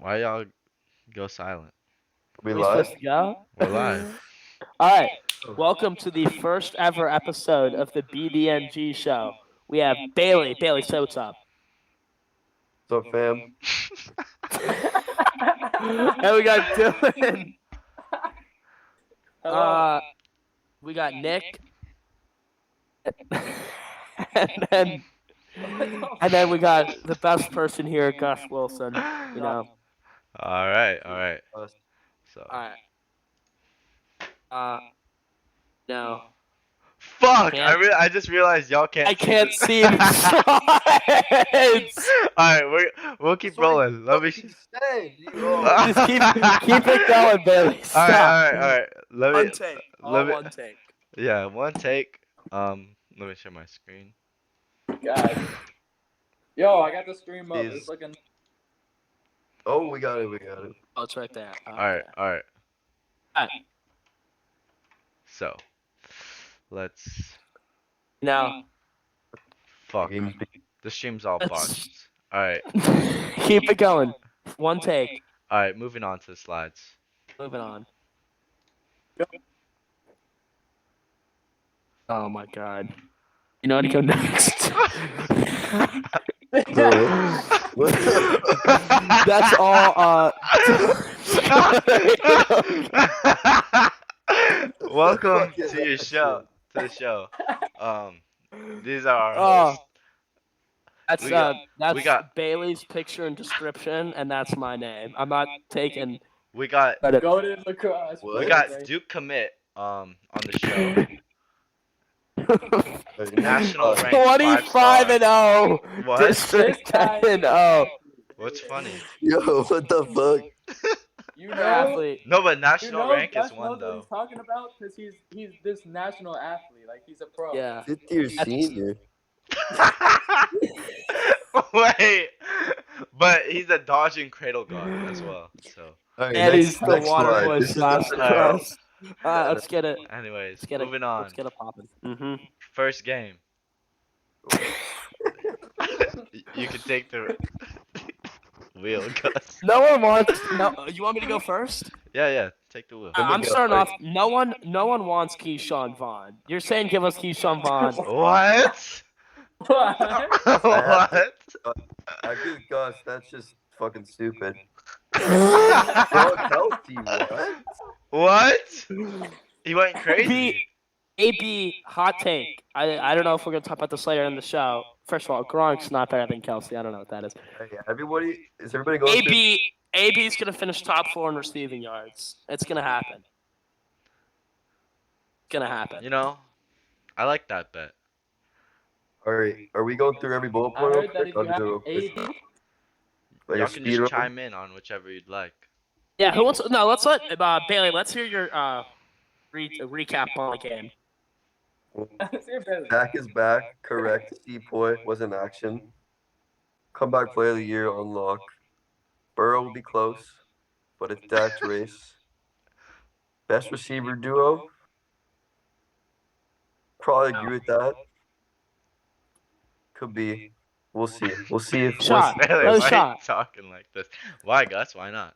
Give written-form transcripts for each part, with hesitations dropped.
Why y'all go silent? We We live? supposed to go? We're live. All right. Welcome to the first ever episode of the BDNG show. We have Bailey. Bailey, say what's up. What's up, fam? And we got Dylan. We got Nick. and then and then we got the best person here, Gus Wilson. You know. All right, all right. Us. So, All right. No. fuck! Can't. I just realized y'all can't. I can't see the sides. All right, we'll keep That's what I rolling. Let me. fucking said. You Just keep it going, Bailey. All right, Stop. all right, all right. Let One me. take. Let All me. one take. Yeah, one take. Let me share my screen. God. Yo, I got the stream up. Jeez. It's looking. Oh, we got it. We got it. Oh, it's right there. All right, all right. All right. So, let's. Now, Fuck. Game's The stream's all Let's- botched. All right, keep it going. One take. all right. Moving on to the slides. Moving on. Oh my god. You know how to go next? What? That's all. Welcome Fuck to your that show. To the show. These are our Oh. hosts. That's We got- that's we got- Bailey's picture and description, and that's my name. I'm not taking We got credit. Go to lacrosse. What? we got Duke Commit on the show. National rank 25 and 0. What? District 10 and 0. What's funny? Yo, what the fuck? You You're know, an athlete. No, but you national know, rank Gus is one knows what though. he's talking about because he's this national athlete. Like he's a pro. Yeah. Fifth year senior. Wait, but he's a dodging cradle guard as well. So, Alright, And next, he's the next water slide. boy This is slash the- cross. Let's get it. anyways, Let's get it. moving on. Let's get it popping. Mm-hmm. First game. You can take the wheel, Gus. No one wants. No, you want me to go first? Yeah, take the wheel. I'm starting off. No one wants Keyshawn Vaughn. You're saying give us Keyshawn Vaughn. What? What? What? I give Gus. That's just fucking stupid. Bro, healthy. What? What? He went crazy. AB hot take. I don't know if we're gonna talk about this later in the show. First of all, Gronk's not better than Kelsey. I don't know what that is. Hey, is everybody going to? AB's gonna finish top 4 in receiving yards. It's gonna happen. It's gonna happen. You know, I like that bet. Alright, are we going through every bullet I point? heard that if I'll you have do it. 80, Like Y'all a can speed just run? chime in on whichever you'd like. Yeah. Who wants? No. Let's let Bailey. Let's hear your recap on the game. it's your business. Dak is back. Correct. C-Point was in action. Comeback player of the year unlock. Burrow will be close, but it's Dak's race. Best receiver duo. Probably agree with that. Could be. We'll see. We'll see if Shot. Bailey, No why shot. are you talking like this? Why, Gus? Why not?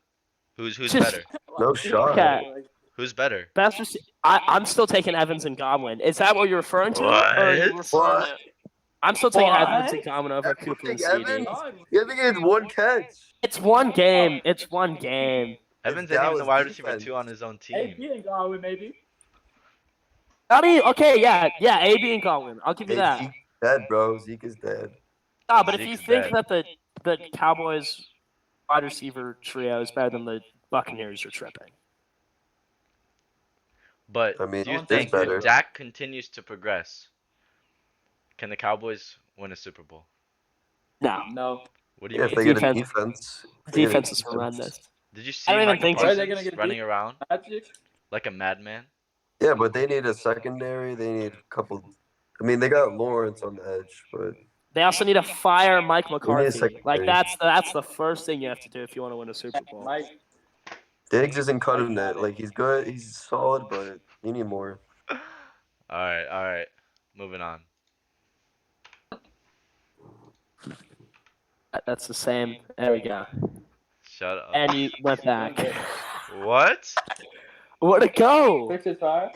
Who's Just- better? No shot. Okay. Who's better? Best receiver. I'm still taking Evans and Godwin. Is that what you're referring to? Or are you What? referring to? I'm still taking What? Evans and Godwin over Cooper and CD. Evans? You have to get one catch. It's one game. It's one game. Evans It's isn't even the Dallas wide receiver defense. 2 on his own AP team. and Godwin maybe. I mean, okay, yeah, AB and Godwin. I'll give you Hey, that. Zeke dead, bro. Zeke is dead. No, but if you Zeke's think dead. that the Cowboys wide receiver trio is better than the Buccaneers, you're tripping. But I mean, do you it's think better. if Dak continues to progress, can the Cowboys win a Super Bowl? No, No. What do you Yeah, if mean? they get a Defense- defense. if they get a defense is horrendous. Did you see I don't even Michael think so. Where are they Parsons gonna get running beat? around Magic. like a madman? Yeah, but they need a secondary. They need a couple. I mean, they got Lawrence on the edge, but They also need to fire Mike need a McCarthy. Like secondary. that's the first thing you have to do if you want to win a Super Bowl. Mike. Diggs isn't cutting it. Like he's good, he's solid, but you need more. All right. Moving on. That's the same. There we go. Shut up. and you went back. What? Where'd it go? 65.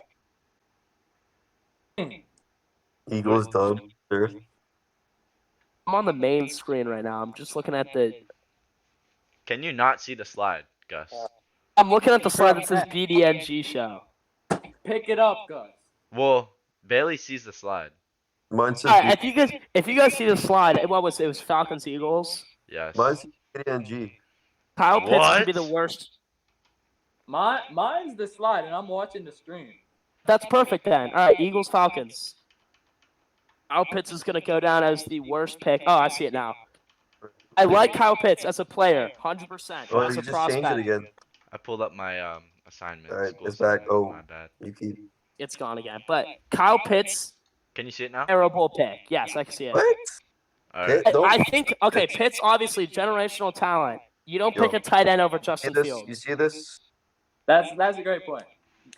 Eagles dub. Sure. I'm on the main screen right now. I'm just looking at the. Can you not see the slide, Gus? I'm looking at the slide that says BDNG show. Pick it up, Gus. Well, Bailey sees the slide. Mine says All right, if you guys see the slide, what was it? It was Falcons Eagles. Yes. mine says BDNG. Kyle Pitts should be What? the worst. Mine's the slide, and I'm watching the stream. That's perfect then. All right, Eagles Falcons. Kyle Pitts is gonna go down as the worst pick. Oh, I see it now. I like Kyle Pitts as a player, 100%. Oh, As you a just changed it prospect, again. I pulled up my assignment. All right, school it's back. assignment. Oh. My bad. You keep. it's gone again. But Kyle Pitts, Can you see it now? terrible pick. Yes, I can see it. What? All Pitt? right. Don't I think okay. Pitts obviously generational talent. You don't Yo. pick a tight end over see Justin this? Fields. You see this? That's a great point.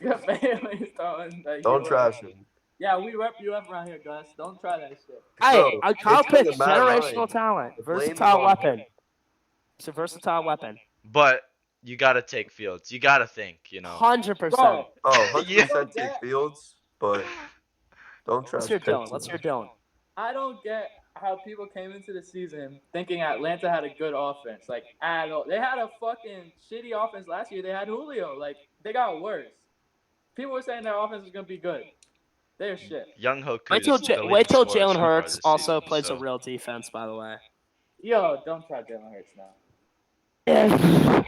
Bailey's throwing that Don't you trash him. Yeah, we rep you up around here, Gus. Don't try that shit. Hey, Bro, Kyle it's 'cause of Pitts, Matt generational Ryan. talent, The blame is versatile on weapon. him. It's a versatile weapon. But you gotta take Fields. You gotta think. You know. 100%. Bro, Oh, 100% Yeah. take Fields, but don't trash Let's hear Pitts. Dylan. Let's hear Dylan. I don't get how people came into the season thinking Atlanta had a good offense. Like, at all. They had a fucking shitty offense last year. They had Julio. Like, they got worse. People were saying their offense was going to be good. They're shit. Young Hoku. Wait till Jalen Hurts also plays a real defense. By the way. Yo, don't try Jalen Hurts now. Yeah.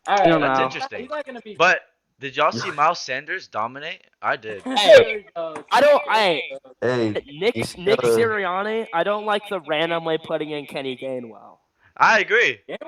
All right, I don't That's know. interesting. He's not going to be. But did y'all see Miles Sanders dominate? I did. There we go. I don't. Hey, Hey, Nick he's Nick gotta- Sirianni. I don't like the randomly putting in Kenny Gainwell. I agree. That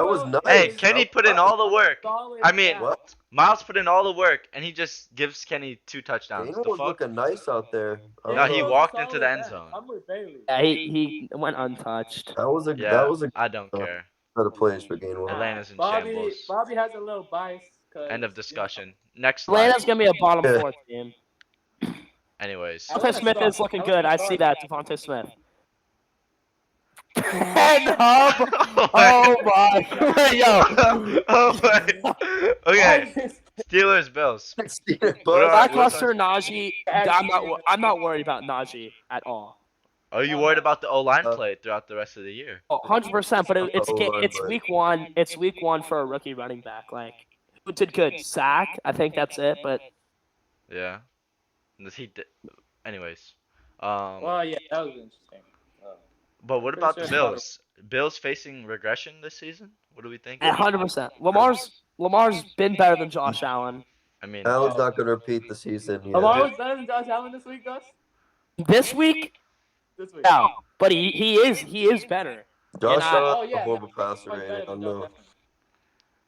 was nice. Hey, Nice. Kenny put in all the work. I mean, what? Miles put in all the work, and he just gives Kenny 2 touchdowns. Gainwell The was fuck? looking nice out there. I No, don't he know. walked into the end zone. I'm with Bailey. Yeah, he went untouched. That was a Yeah, I don't care. better plays for Gainwell. Atlanta's in Bobby shambles. Bobby has a little bias. End of discussion. Next slide. Atlanta's gonna be a bottom Yeah. 4 team. Anyways. Devontae Smith is looking good. I see that, Devontae Smith. And Hub. Oh my. Yo. Oh my. Okay. Steelers, Bills. What are- Lackluster Najee. I'm not worried about Najee at all. Are you worried about the O-line play throughout the rest of the year? Oh, 100%. But it's but- week one. It's week one for a rookie running back. Like, who did good? Sack. I think that's it. But Yeah. Anyways. Well, yeah, that was interesting. But what pretty about sure the it's about Bills? Bills facing regression this season? What do we think? 100%. Lamar's been better than Josh Allen. I mean, Allen's not going to repeat the season. Lamar Yeah. was better than Josh Allen this week, Gus? This week, This week. no. But he is better. Josh And, Allen, Oh, yeah. a horrible much passer, better man. I than don't Josh know. Allen.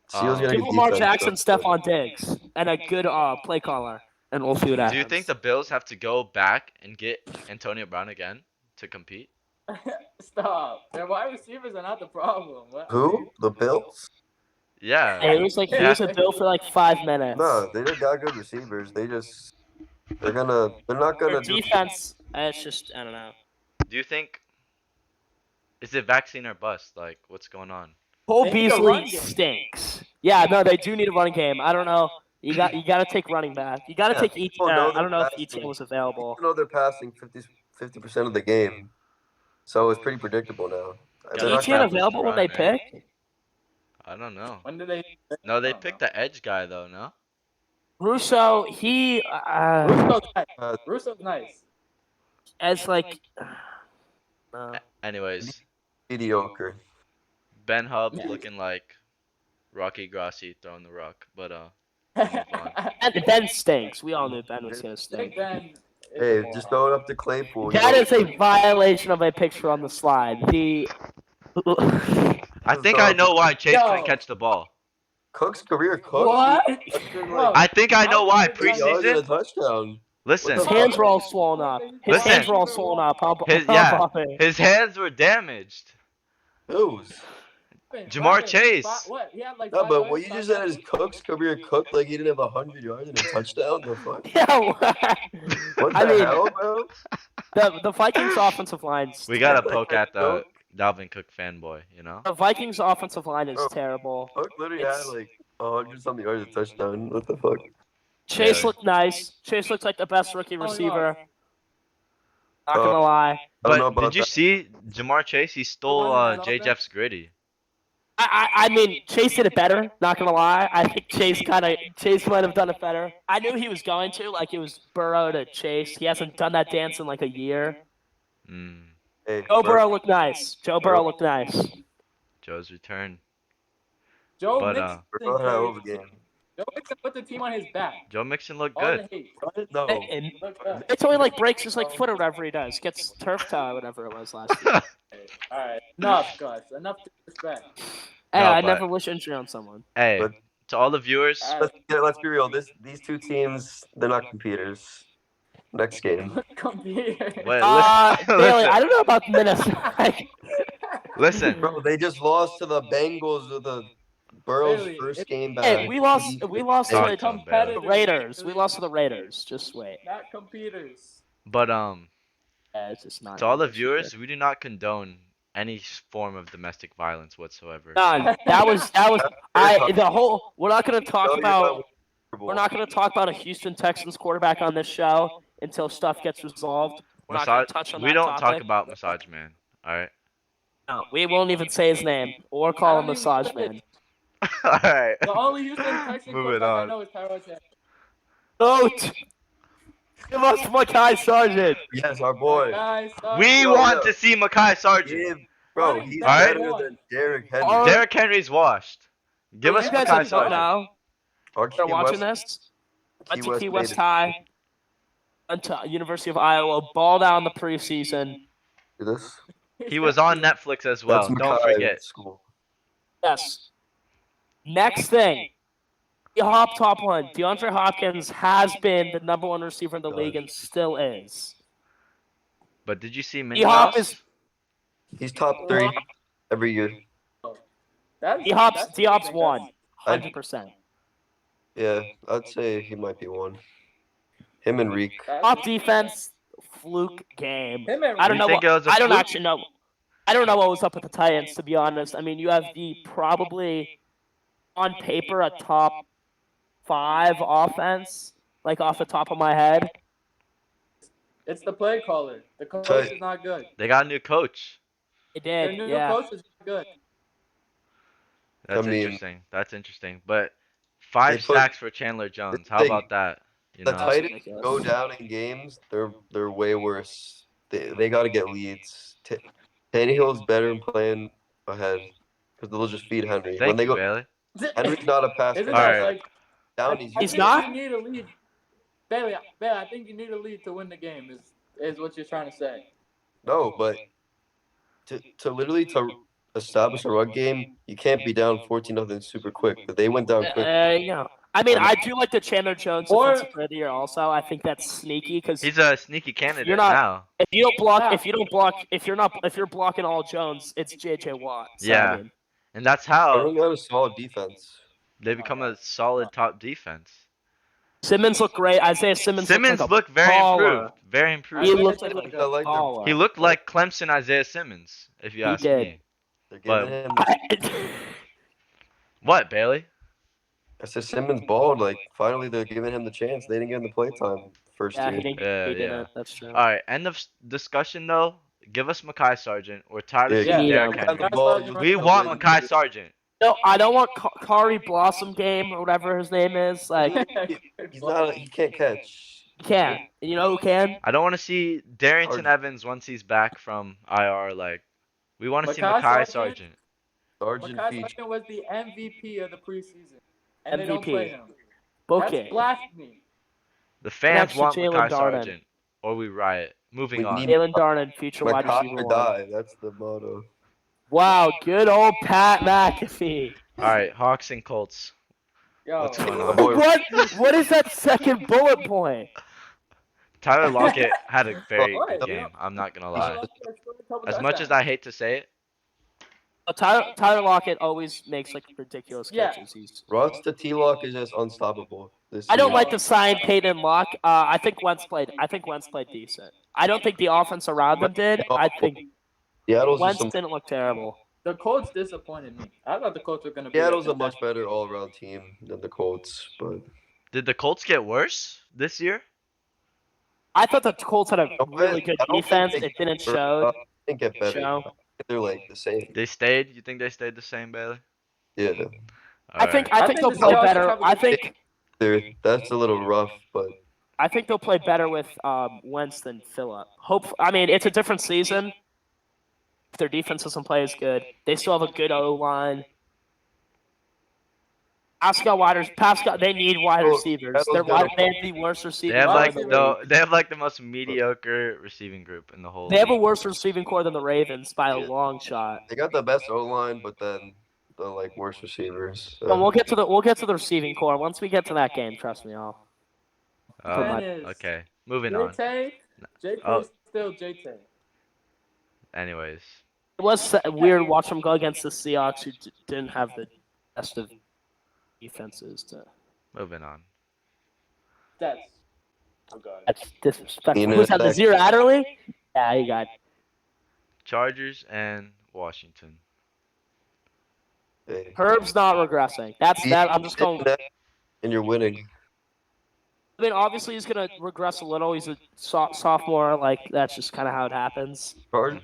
Seals gonna Give get Lamar defense Jackson, stuff, but- Stephon Diggs, and a good play caller, and we'll see what happens. do you think the Bills have to go back and get Antonio Brown again to compete? Stop. Their wide receivers are not the problem. Who? The Bills? Yeah. Hey, he was a bill for like 5 minutes. No, they don't got good receivers. They're not Their gonna do. defense, it's just I don't know. Do you think is it vaccine or bust? Like, what's going on? Cole They need a run Beasley game. stinks. Yeah, no, they do need a running game. I don't know. You got to take running back. You got to Yeah, take people ETN. know I don't know if they're ETN passing. was available. Even though they're passing 50% of the game, so it's pretty predictable now. Yeah, They're not ETN gonna- available when they run, man. pick? I don't know. When did they? No, they I don't picked know. the edge guy though. No. Russo, he Russo's nice. Uh, Russo's nice. as like. No. Anyways, mediocre. Ben Hub Yeah. looking like Rocky Grassi throwing the rock, but on. And Ben stinks. We all knew Ben was gonna I think stink. Ben is Hey, more just on. throw it up to Claypool. That is a violation of a picture on the slide. The I think I know why Chase Yo. couldn't catch the ball. Cook's career cook. What? That's been Bro, like I think I know why. 3 yards and a Preseason. touchdown. Listen, his hands were all swollen up. His Listen. hands were all swollen up. His his hands were damaged. Who's? Jamar Chase. What? He had like No, five but yards, what you five just said yards. is Cook's career cook, like he didn't have 100 yards and a touchdown. The fuck? Yeah, what? What I the mean, hell, bro? the Vikings offensive line. We gotta Like, poke at the. Dalvin Cook fanboy, you know? The Vikings' offensive line is Bro, terrible. Cook literally It's- had like 100-something yards, a touchdown. What the fuck? Chase Bailey. looked nice. Chase looks like the best rookie Oh, receiver. Not gonna lie. I don't know But about did you that. see Jamar Chase? He stole running that J. offense? Jeff's gritty. I mean, Chase did it better. Not gonna lie. I think Chase might have done it better. I knew he was going to. Like it was Burrow to Chase. He hasn't done that dance in like a year. Mm, Hey, Joe Burrow looked nice. Joe Burrow looked nice. Joe's return. Joe But, Mixon Burrow had a hell of a carried. game. Joe Mixon put the team on his back. Joe Mixon looked All good. the hate. No. And Look up. it's only like breaks his like foot or whatever he does. Gets turf toe or whatever it was last year. All right, enough, Gus. Enough disrespect. Hey, No, I but- never wish injury on someone. Hey, But- to all the viewers, Let's be real. These two teams, they're not competitors. Next game. Compete. wait, Bailey, I listen, don't know about Minnesota. listen. Bro, they just lost to the Bengals with the Burrow's Bailey, first game back. Hey, we lost to Talk the to him, Bailey. competitors. Raiders. We lost to the Raiders. Just wait. Not competitors. But Yeah, it's just not. to all the English, viewers, we do not condone any form of domestic violence whatsoever. None. That was the whole. We're not gonna talk No, you're about. not We're not gonna talk about a Houston Texans quarterback on this show until stuff gets resolved. We're not gonna touch on we that don't talk topic. about Massage Man. All right. No, we won't even say his name or call him Massage Man. All right. The only Houston Texans Moving quarterback I on. know is Tyrod Taylor. Note. Give us Makai Sargent. Yes, our boy. Guys, We Yo, want yo. to see Makai Sargent. Yeah, bro, he's Alright. better than Derrick Henry. Alright. Derrick Henry's washed. Give us You guys Makai don't Sargent. know. Our They're Key watching West, this. Went to Key made West it. High. Went to University of Iowa. Balled out in the preseason. Do this. He was on Netflix as well. That's Don't Makai forget. School. Yes. Next thing. The top one. DeAndre Hopkins has been the number one receiver in the league and still is. But did you see Mini D-Hop Mouse? is He's top 3 every year. D-Hop's one. 100%. Yeah, I'd say he might be one. Him and Reek. Top defense, fluke game. I don't You know think what. it was a I don't fluke? actually know. I don't know what was up with the Titans, to be honest. I mean, you have the probably on paper a top 5 offense, like off the top of my head. It's the play caller. The coach Tight. is not good. They got a new coach. It Their did, new yeah. coach is not good. That's I mean- interesting. That's interesting. But 5 They put- sacks for Chandler Jones. How thing- about that? You The know? That's Titans ridiculous. go down in games. They're way worse. They got to get leads. Tannehill's better in playing ahead because they'll just feed Henry. Thank when they you, go, Bailey. Henry's not a pass. Isn't All that right. like down. I He's He's think not? You need a lead, Bailey. I think you need a lead to win the game. Is what you're trying to say. No, but to literally to establish a run game, you can't be down 14-0 super quick. But they went down quick. You know. I mean, I do like the Chandler Jones Or- defensive player of the year also. I think that's sneaky because He's a sneaky candidate You're not- now. if you don't block, if you're blocking all Jones, it's JJ Watt. So, Yeah. I mean, And that's I how really got a solid defense. they become a solid top defense. Simmons looked great. Isaiah Simmons Simmons looked like looked very baller. improved. Very He improved. looked like I a like their baller. He looked like Clemson Isaiah Simmons, if you He ask did. me. They're But- giving him. What, Bailey? I said Simmons balled. Like finally, they're giving him the chance. They didn't give him the play time first Yeah, year. he didn't. Yeah, he didn't. yeah. That's true. All right, end of discussion though. Give us Makai Sargent. We're tired of Yeah, seeing yeah. Derrick Yeah. Henry. The ball, you We know, want like- Makai Sargent. No, I don't want Kari Blossom game or whatever his name is. Like, He's not. He can't catch. he can. And you know who can? I don't want to see Darrington Sargent. Evans once he's back from IR. Like, we want to see Makai Makai Sargent? Sargent. Sergeant Makai Feach. Sargent was the MVP of the preseason, and they don't MVP. play him. Book That's it. blasphemy. The fans Next to want Jalen Makai Darden. Sargent, or we riot. Moving We on. need- Jalen Darden, future wide Makai receiver or one. die. That's the motto. Wow, good old Pat McAfee. All right, Hawks and Colts. Yo, What's going on? Boy, What is that second bullet point? Tyler Lockett had a very What? good game. I'm not gonna Tyler lie. Lockett scored a couple As much as touchdowns. I hate to say it, Tyler Lockett always makes like ridiculous Yeah. catches. Ross to T-Lock is just unstoppable. This I don't year. like to sign Peyton Locke. I think Wentz played decent. I don't think the offense around them did. I think Seattle's just Wentz some. didn't look terrible. The Colts disappointed me. I thought the Colts were gonna be. Seattle's a much better all-around team than the Colts, but Did the Colts get worse this year? I thought the Colts had a you know what? really good I don't think defense. they It didn't get show. think get better. I Show. think they're like the same. They stayed? You think they stayed the same, Bailey? Yeah, I think Alright. they'll the play Seahawks better. have a I good think that's a little rough, but they'll play better with Wentz than Phillip. I mean, it's a different season. If their defense doesn't play as good, they still have a good O line. Pascal, they need wide receivers. They have the worst They receiving have core like in the league. they have like the most mediocre receiving group in the whole They have a league. worse receiving core than the Ravens by a Yeah. long shot. they got the best O-line, but then the like worst receivers. But we'll get to the receiving core once we get to that game. Trust me, I'll. Okay. Moving on. J-Tay. Oh. J-Tay still J-Tay. Anyways. It was weird watching them go against the Seahawks, who didn't have the best of defenses. Moving on. That's. Oh god. That's disrespectful. You know, Who's that? The Zero Adderley? Yeah, you got. Chargers and Washington. Hey, Herb's not regressing. That's that. I'm just going. and you're winning. I mean, obviously he's gonna regress a little. He's a sophomore. Like that's just kind of how it happens.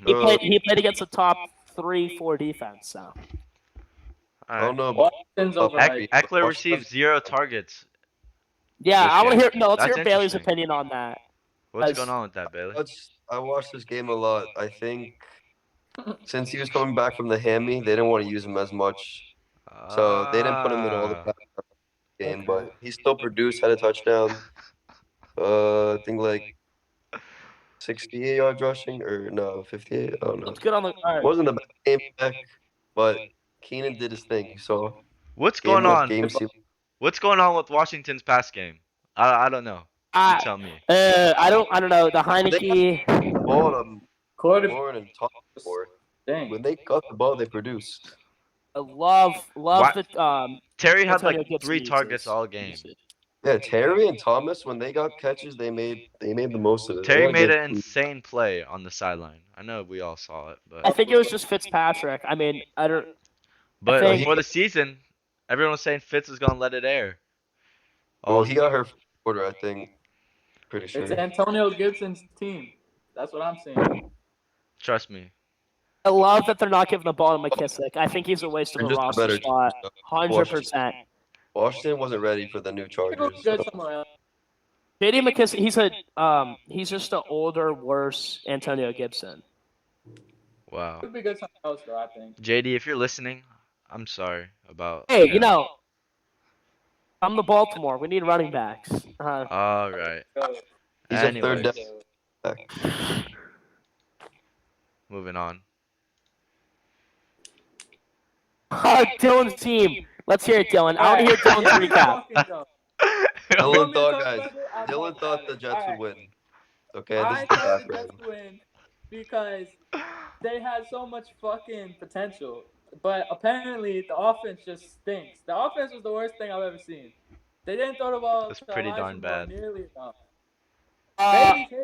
He played against a top 3-4 defense. So I don't know. Washington's overhyped. Eckler received 0 targets. yeah, This I want to game. hear. No, let's That's hear Bailey's interesting. opinion on that. What's As- going on with that, Bailey? I watched this game a lot. I think since he was coming back from the hammy, they didn't want to use him as much, so they didn't put him in all the passes game. But he still produced, had a touchdown. I think like 68 yards rushing or no 58. I don't know. Let's get on the. All right. Wasn't the best game back, but Keenan did his thing. So What's game going one, on? game two. What's going on with Washington's pass game? I don't know. You tell me. I don't know. The Heineke. Ball on Quarterback. Warren and top four. Dang. When they got the ball, they produced. I love Why- the Terry had Antonio like Gibson 3 uses. targets all game. Yeah, Terry and Thomas, when they got catches, they made the most of it. Terry They made did. an insane play on the sideline. I know we all saw it, I but think it was just Fitzpatrick. I mean, I don't. but think- for the season, everyone was saying Fitz was gonna let it air. Well, he got her quarter, I think. Pretty sure. It's Antonio Gibson's team. That's what I'm saying. Trust me. I love that they're not giving the ball to McKissick. I think he's a waste of They're a just a roster better spot. team. 100%. Washington wasn't ready for the new He Chargers. was good somewhere else. JD McKissick, he's just an older, worse Antonio Gibson. Wow. Could be good somewhere else though. I think. JD, if you're listening, I'm sorry about. Hey, you know, I'm the Baltimore. We need running backs. All right. He's a third Anyways, down. moving on. Dylan's team. Let's hear it, Dylan. I want to hear Dylan's recap. Dylan thought, guys. Dylan thought the Jets would win. Okay, this I is the thought the background. Jets win because they had so much fucking potential, but apparently the offense just stinks. The offense was the worst thing I've ever seen. They didn't throw the ball. That's to pretty Elijah darn Moore bad. Nearly enough.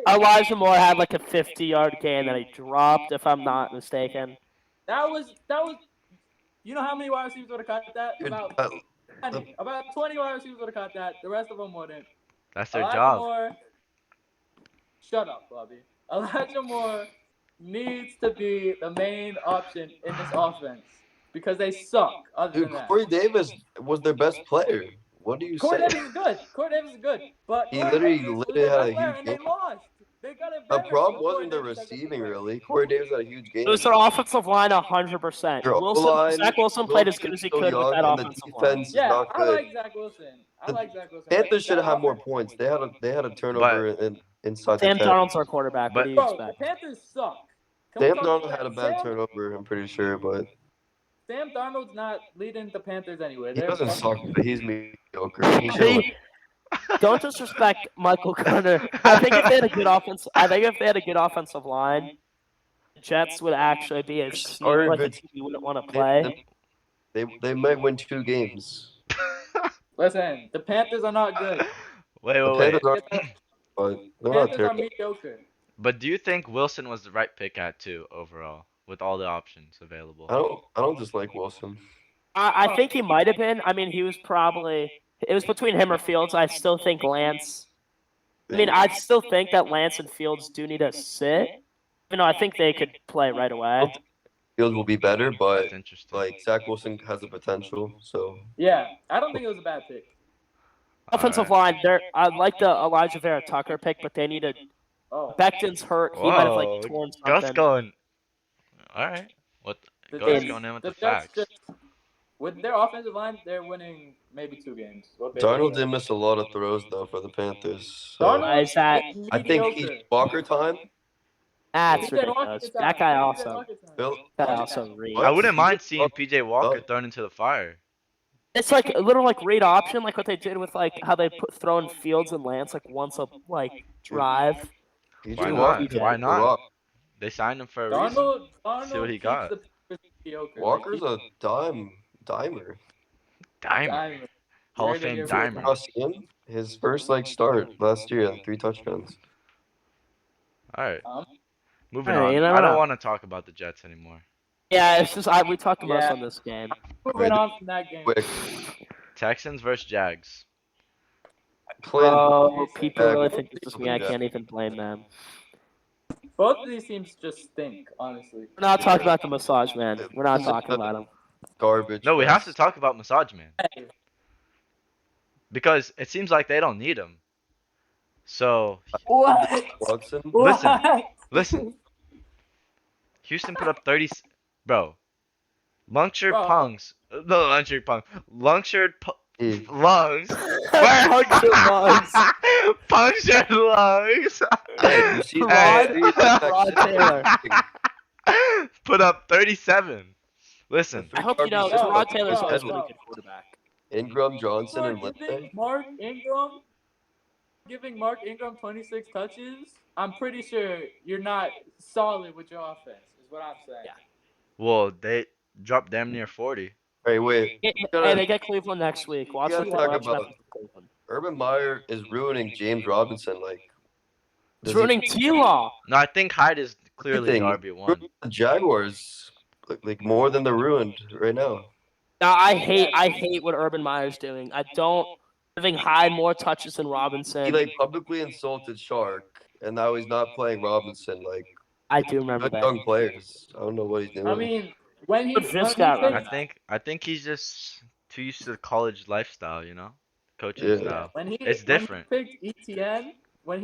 Elijah Moore had like a 50-yard game that he dropped, if I'm not mistaken. That was. You know how many wide receivers would have caught that? About 20 wide receivers would have caught that. The rest of them wouldn't. That's their Elijah job. Moore, shut up, Bobby. Elijah Moore needs to be the main option in this offense because they suck. Other Dude, than that, Corey Davis was their best player. What do you Corey say? Davis is good. Corey Davis is good, but He Corey literally Davis was had their a best player huge and they game. lost. They got it The better. problem Corey wasn't the Davis as a receiving, player. really. Corey Davis had a huge game. It was their offensive line 100%. Your O-line, Zach Wilson played as good as he still could with young, that and the offensive line. defense is Yeah, not I good. like Zach Wilson. I The like Zach Wilson. Panthers should have That had more offense- points. They had a turnover inside Sam the 10. Darnold's our quarterback. What do you Bro, the expect? Panthers suck. Can we Sam talk Darnold about had a that? bad turnover, I'm pretty sure, but Sam Darnold's not leading the Panthers anyway. he They're doesn't suck, fucking- but he's mediocre. He should Don't disrespect Michael Carter. I think if they had a good offensive line, the Jets would actually be a Or like a good- team you wouldn't want to play. They might win 2 games. Listen, the Panthers are not good. Wait, The wait, wait. Panthers are, but they're not Panthers are terrible. mediocre. But do you think Wilson was the right pick at 2 overall? with all the options available. I don't dislike Wilson. I think he might have been. I mean, he was probably. It was between him or Fields. I still think Lance. I mean, I still think that Lance and Fields do need to sit. You know, I think they could play right away. Fields will be better, but That's interesting. like Zach Wilson has the potential. So Yeah, I don't think it was a bad pick. Offensive Alright. line, there. I like the Elijah Vera Tucker pick, but they need a. Oh, Becton's hurt. He might have like Whoa, torn Gus something. going. All right, what? the Gus Jets- going in with the the Jets facts. just with their offensive line, they're winning maybe 2 games. Darnold did miss a lot of throws though for the Panthers. So Darnold Is that? I think he's mediocre. Walker time. That's PJ Walker ridiculous. time. That guy PJ also. Walker time. Bill, That Walker also time. reads. I wouldn't He mind just- seeing PJ Walker Oh. thrown into the fire. It's like a little like read option, like what they did with like how they put throwing Fields and Lance like once a like drive. He's Why just not? walking to Why the not? rock. They signed him for a reason. Darnold See what he keeps got. the Packers mediocre. Walker's like, a dimer. Dimer, diamond. Hall of Ready to Fame get rid dimer. I see him. His first like start last year, like 3 touchdowns. All right, Um, moving Hey, on. you never I don't know. want to talk about the Jets anymore. Yeah, it's just we talked the most Yeah. on this game. moving on from that game. Quick, Texans versus Jags. plan. Bro, people Yeah, really go think this is for me. the I Jets. can't even blame them. Both of these teams just stink, honestly. We're not talking about the massage man. We're not talking about him. Garbage. No, we have to fest. talk about Massage Man because it seems like they don't need him. So What? Watson. Listen. What? listen, Houston put up 30. Bro, Lungshire Bro. Pungs. No, Lungshire Pung. Lungshire Hey, Lungs. Punctured lungs. Punctured lungs. hey, you see Rod- that? Rod Taylor. Put up 37. Listen, I hope you know, Yo, Rod Taylor's yo, always been a yo. good quarterback. Ingram, Johnson, You're and giving Lindsay. Mark Ingram 26 touches. I'm pretty sure you're not solid with your offense. Is what I'm saying. Yeah. well, they dropped damn near 40. Hey, wait. Hey, gotta- they get Cleveland next week. Watch gotta what talk watch what about- happens with Cleveland. Urban Meyer is ruining James Robinson. Like, It's does he- ruining T-Law. No, I think Hyde is clearly the Everything. RB1. The Jaguars, like more than they're ruined right now. Now, I hate what Urban Meyer's doing. I don't giving Hyde more touches than He Robinson. like publicly insulted Shark, and now he's not playing Robinson. Like, I do remember good that. young players. I don't know what he's doing. I mean, when he But Vince got I running think he's just too used to the college lifestyle, coaching Yeah. style. when he It's when different. he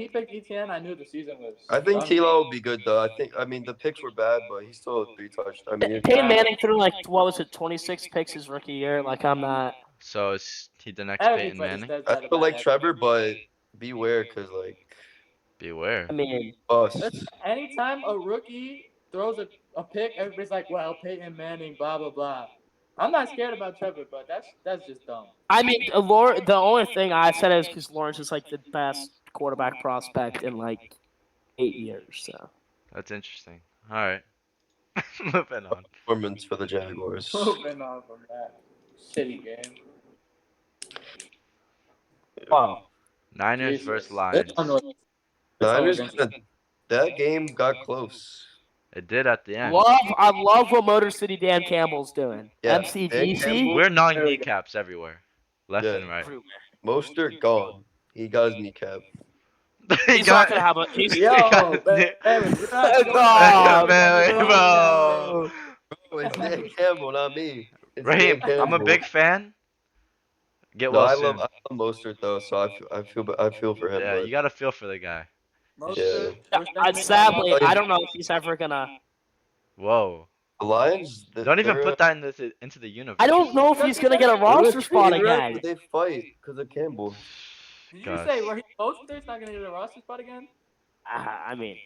picked ETN, I knew the season was. I think done. T-Law will be good though. I mean the picks were bad, but he still had 3 touchdowns. I mean, Peyton Manning threw like what was it, 26 picks his rookie year. Like I'm not. So is he the next Peyton Everybody Manning? says I that feel about like every- Trevor, but beware, cause like Beware. I mean, bust. Listen, anytime a rookie throws a pick, everybody's like, "Well, Peyton Manning, blah blah blah." I'm not scared about Trevor, but that's just dumb. The only thing I said is because Lawrence is like the best quarterback prospect in like 8 years. So That's interesting. All right. Moving on. Performance for the Jaguars. Moving on from that shitty game. wow. Niners Jesus. versus This Lions. one was- Niners, this one was that, that game got close. It did at the end. I love what Motor City Dan Campbell's doing. Yeah, Dan MCGC. Campbell- We're knocking kneecaps everywhere, left Yeah. and right. Mostert gone. He got his kneecap. He He's got- not gonna have a. He's, Yo, got- Bailey, you're not- Oh, Bailey, you're bro. not- Oh, it's Dan Campbell, not me. It's Raheem, Dan I'm a Campbell. big fan. Get No, well I soon. love Mostert though, so I feel for him. Yeah, but you gotta feel for the guy. Mostert, Sadly, I don't know if he's ever gonna. Whoa. the Lions. Don't even put that into the universe. I don't know if he's gonna get a roster spot again. They fight because of Campbell. Did you Gosh. say Mostert's not gonna get a roster spot again? I mean,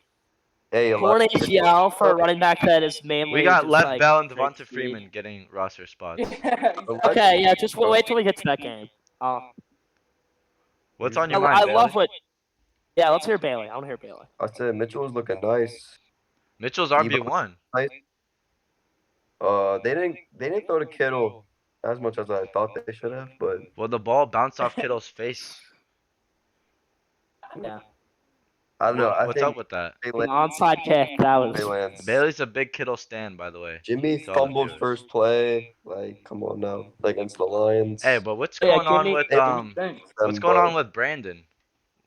Hey, torn ACL for a running back that is mainly. We got just, Lev like, Bell and great Devonta speed. Freeman getting roster spots. Yeah, exactly. Okay, yeah, just wait till we get to that game. What's on I, your mind, I Bailey? love what. Yeah, let's hear Bailey. I want to hear Bailey. I said Mitchell was looking nice. Mitchell's RB1. They didn't throw to Kittle as much as I thought they should have, but Well, the ball bounced off Kittle's face. Yeah. I don't know. I What's think up with that? Trey An Lance. onside kick. That Trey was. Lance. Bailey's a big Kittle stan, by the way. Jimmy To all the fumbled viewers. first play. Like, come on now. Like against the Lions. Hey, but what's Yeah, going on Jimmy- with Thanks. what's going on with Brandon?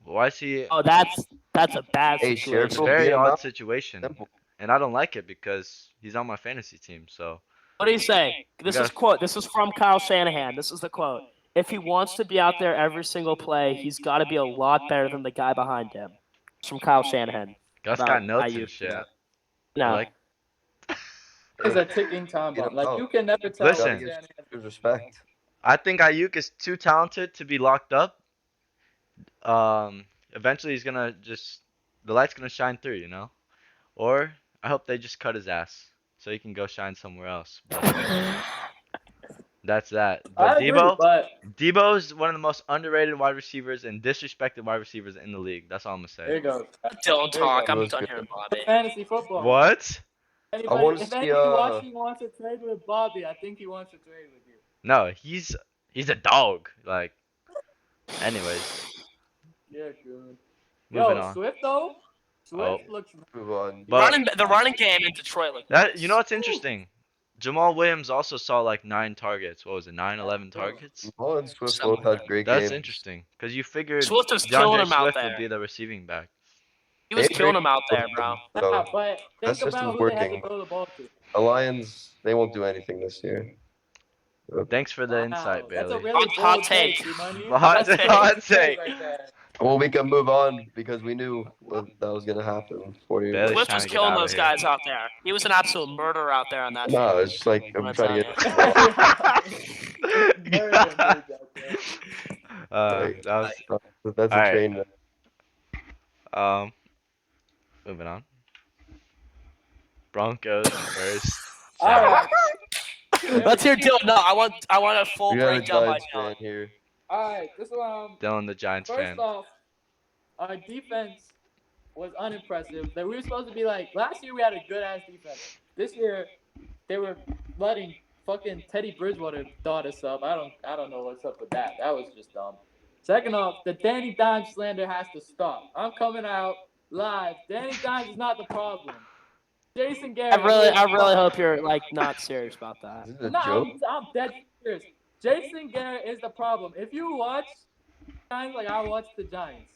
Why is he? Oh, that's a bad Hey, It's Sheriff a situation. will very beat him odd out. situation, Simple. and I don't like it because he's on my fantasy team. So What do you say? This is quote. This is from Kyle Shanahan. This is the quote. If he wants to be out there every single play, he's got to be a lot better than the guy behind him. It's from Kyle Shanahan. Gus about got notes and Ayuk shit. today. I No. like. It's a ticking time Get bomb. him Like out. you can never tell. Listen. Gotta give his respect. I think Ayuk is too talented to be locked up. Eventually he's gonna just the light's gonna shine through, you know. Or I hope they just cut his ass so he can go shine somewhere else. But that's that. But I agree, but Debo is one of the most underrated wide receivers and disrespected wide receivers in the league. That's all I'm gonna there say. you go. Don't There you talk. go. I'm was done good. hearing Bobby. Fantasy football. What? Anybody, wanna if see, anybody watching wants to trade with Bobby, I think he wants to trade with you. No, he's a dog. Like, anyways, Yeah, good. moving Yo, on. Swift though. Swift Oh, looks. Move on. but The running game in Detroit looked that nice. you know what's interesting? Jamal Williams also saw like 9 targets. What was it? 9, 11 targets. Paul and Swift Something both had great That's games. interesting because you figured Swift was killing DeAndre him out Swift there. would be the receiving back. He was They killing him out there, traded bro. him, so Nah, but that think about system's who they had to working. throw the ball to. The Lions, they won't do anything this year. Thanks for the Wow, insight, that's a Bailey. really Hot bold take. take, money. Hot That's a take. hot bold take. right there. Well, we can move on because we knew that was gonna happen 40 Bailey's Swift trying was to get killing outta those here. guys out there. He was an absolute murderer out there on that No, field. it's just like I'm I'm trying to telling get. Murdering dudes out there. Like, that was that's a alright. train wreck. Moving on. Broncos first. All right. Let's hear Dylan. No, I want a full We got a breakdown by Giants Dylan. fan here. All right. This one. Dylan, the Giants First fan. off, our defense was unimpressive. That we were supposed to be like last year. We had a good ass defense. This year, they were letting fucking Teddy Bridgewater dot us up. I don't know what's up with that. That was just dumb. Second off, the Danny Dimes slander has to stop. I'm coming out live. Danny Dimes is not the problem. Jason Garrett. I really hope you're like not serious about that. Is this a No, joke? I'm dead serious. Jason Garrett is the problem. If you watch Giants like I watch the Giants,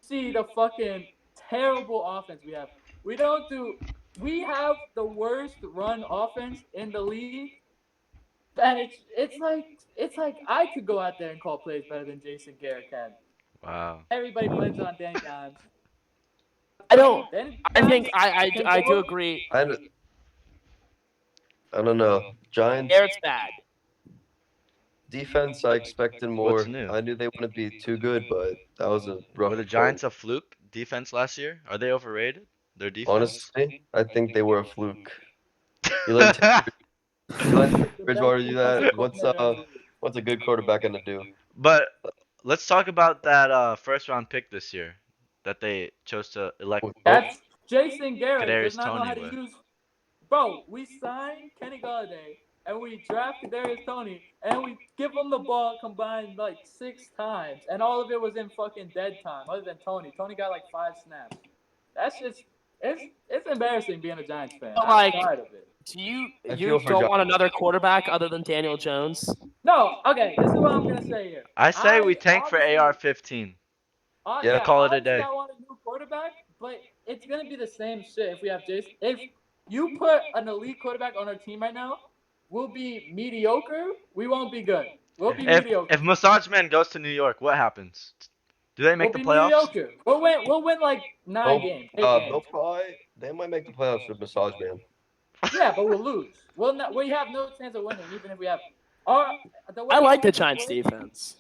see the fucking terrible offense we have. We have the worst run offense in the league. And it's like I could go out there and call plays better than Jason Garrett can. Wow. Everybody blames it on Danny Dimes. I don't. Danny I think Dimes I can do go- agree. I don't know. Giants Garrett's bad. defense, I expected more. What's new? I knew they wouldn't be too good, but that was a rough. Were the Giants a fluke defense last year? Are they overrated? Their defense? Honestly, I think they were a fluke. You let Bridgewater do that. What's a good quarterback gonna do? But let's talk about that first round pick this year that they chose to elect. That's Jason Garrett Kadarius does not know how Toney to with. use. Bro, we signed Kenny Galladay and we draft Kadarius Toney and we give him the ball combined like 6 times and all of it was in fucking dead time other than Toney. Tony got like 5 snaps. That's just it's embarrassing being a Giants fan. But, I'm like, tired of it. Do you I you feel for don't John. want another quarterback other than Daniel Jones? No, okay, this is what I'm gonna say here. I say we tank for obviously- AR-15. Yeah, call it a obviously day. I want a new quarterback, but it's gonna be the same shit if we have Jason. If you put an elite quarterback on our team right now, we'll be mediocre. We won't be good. We'll be mediocre. If Massage Man goes to New York, what happens? Do they make We'll the be playoffs? mediocre. We'll win like 9 games, 8 They'll games. they might make the playoffs with Massage Man. Yeah, but we'll lose. We have no chance of winning, even if we have. The way I like the our offense Giants works- defense.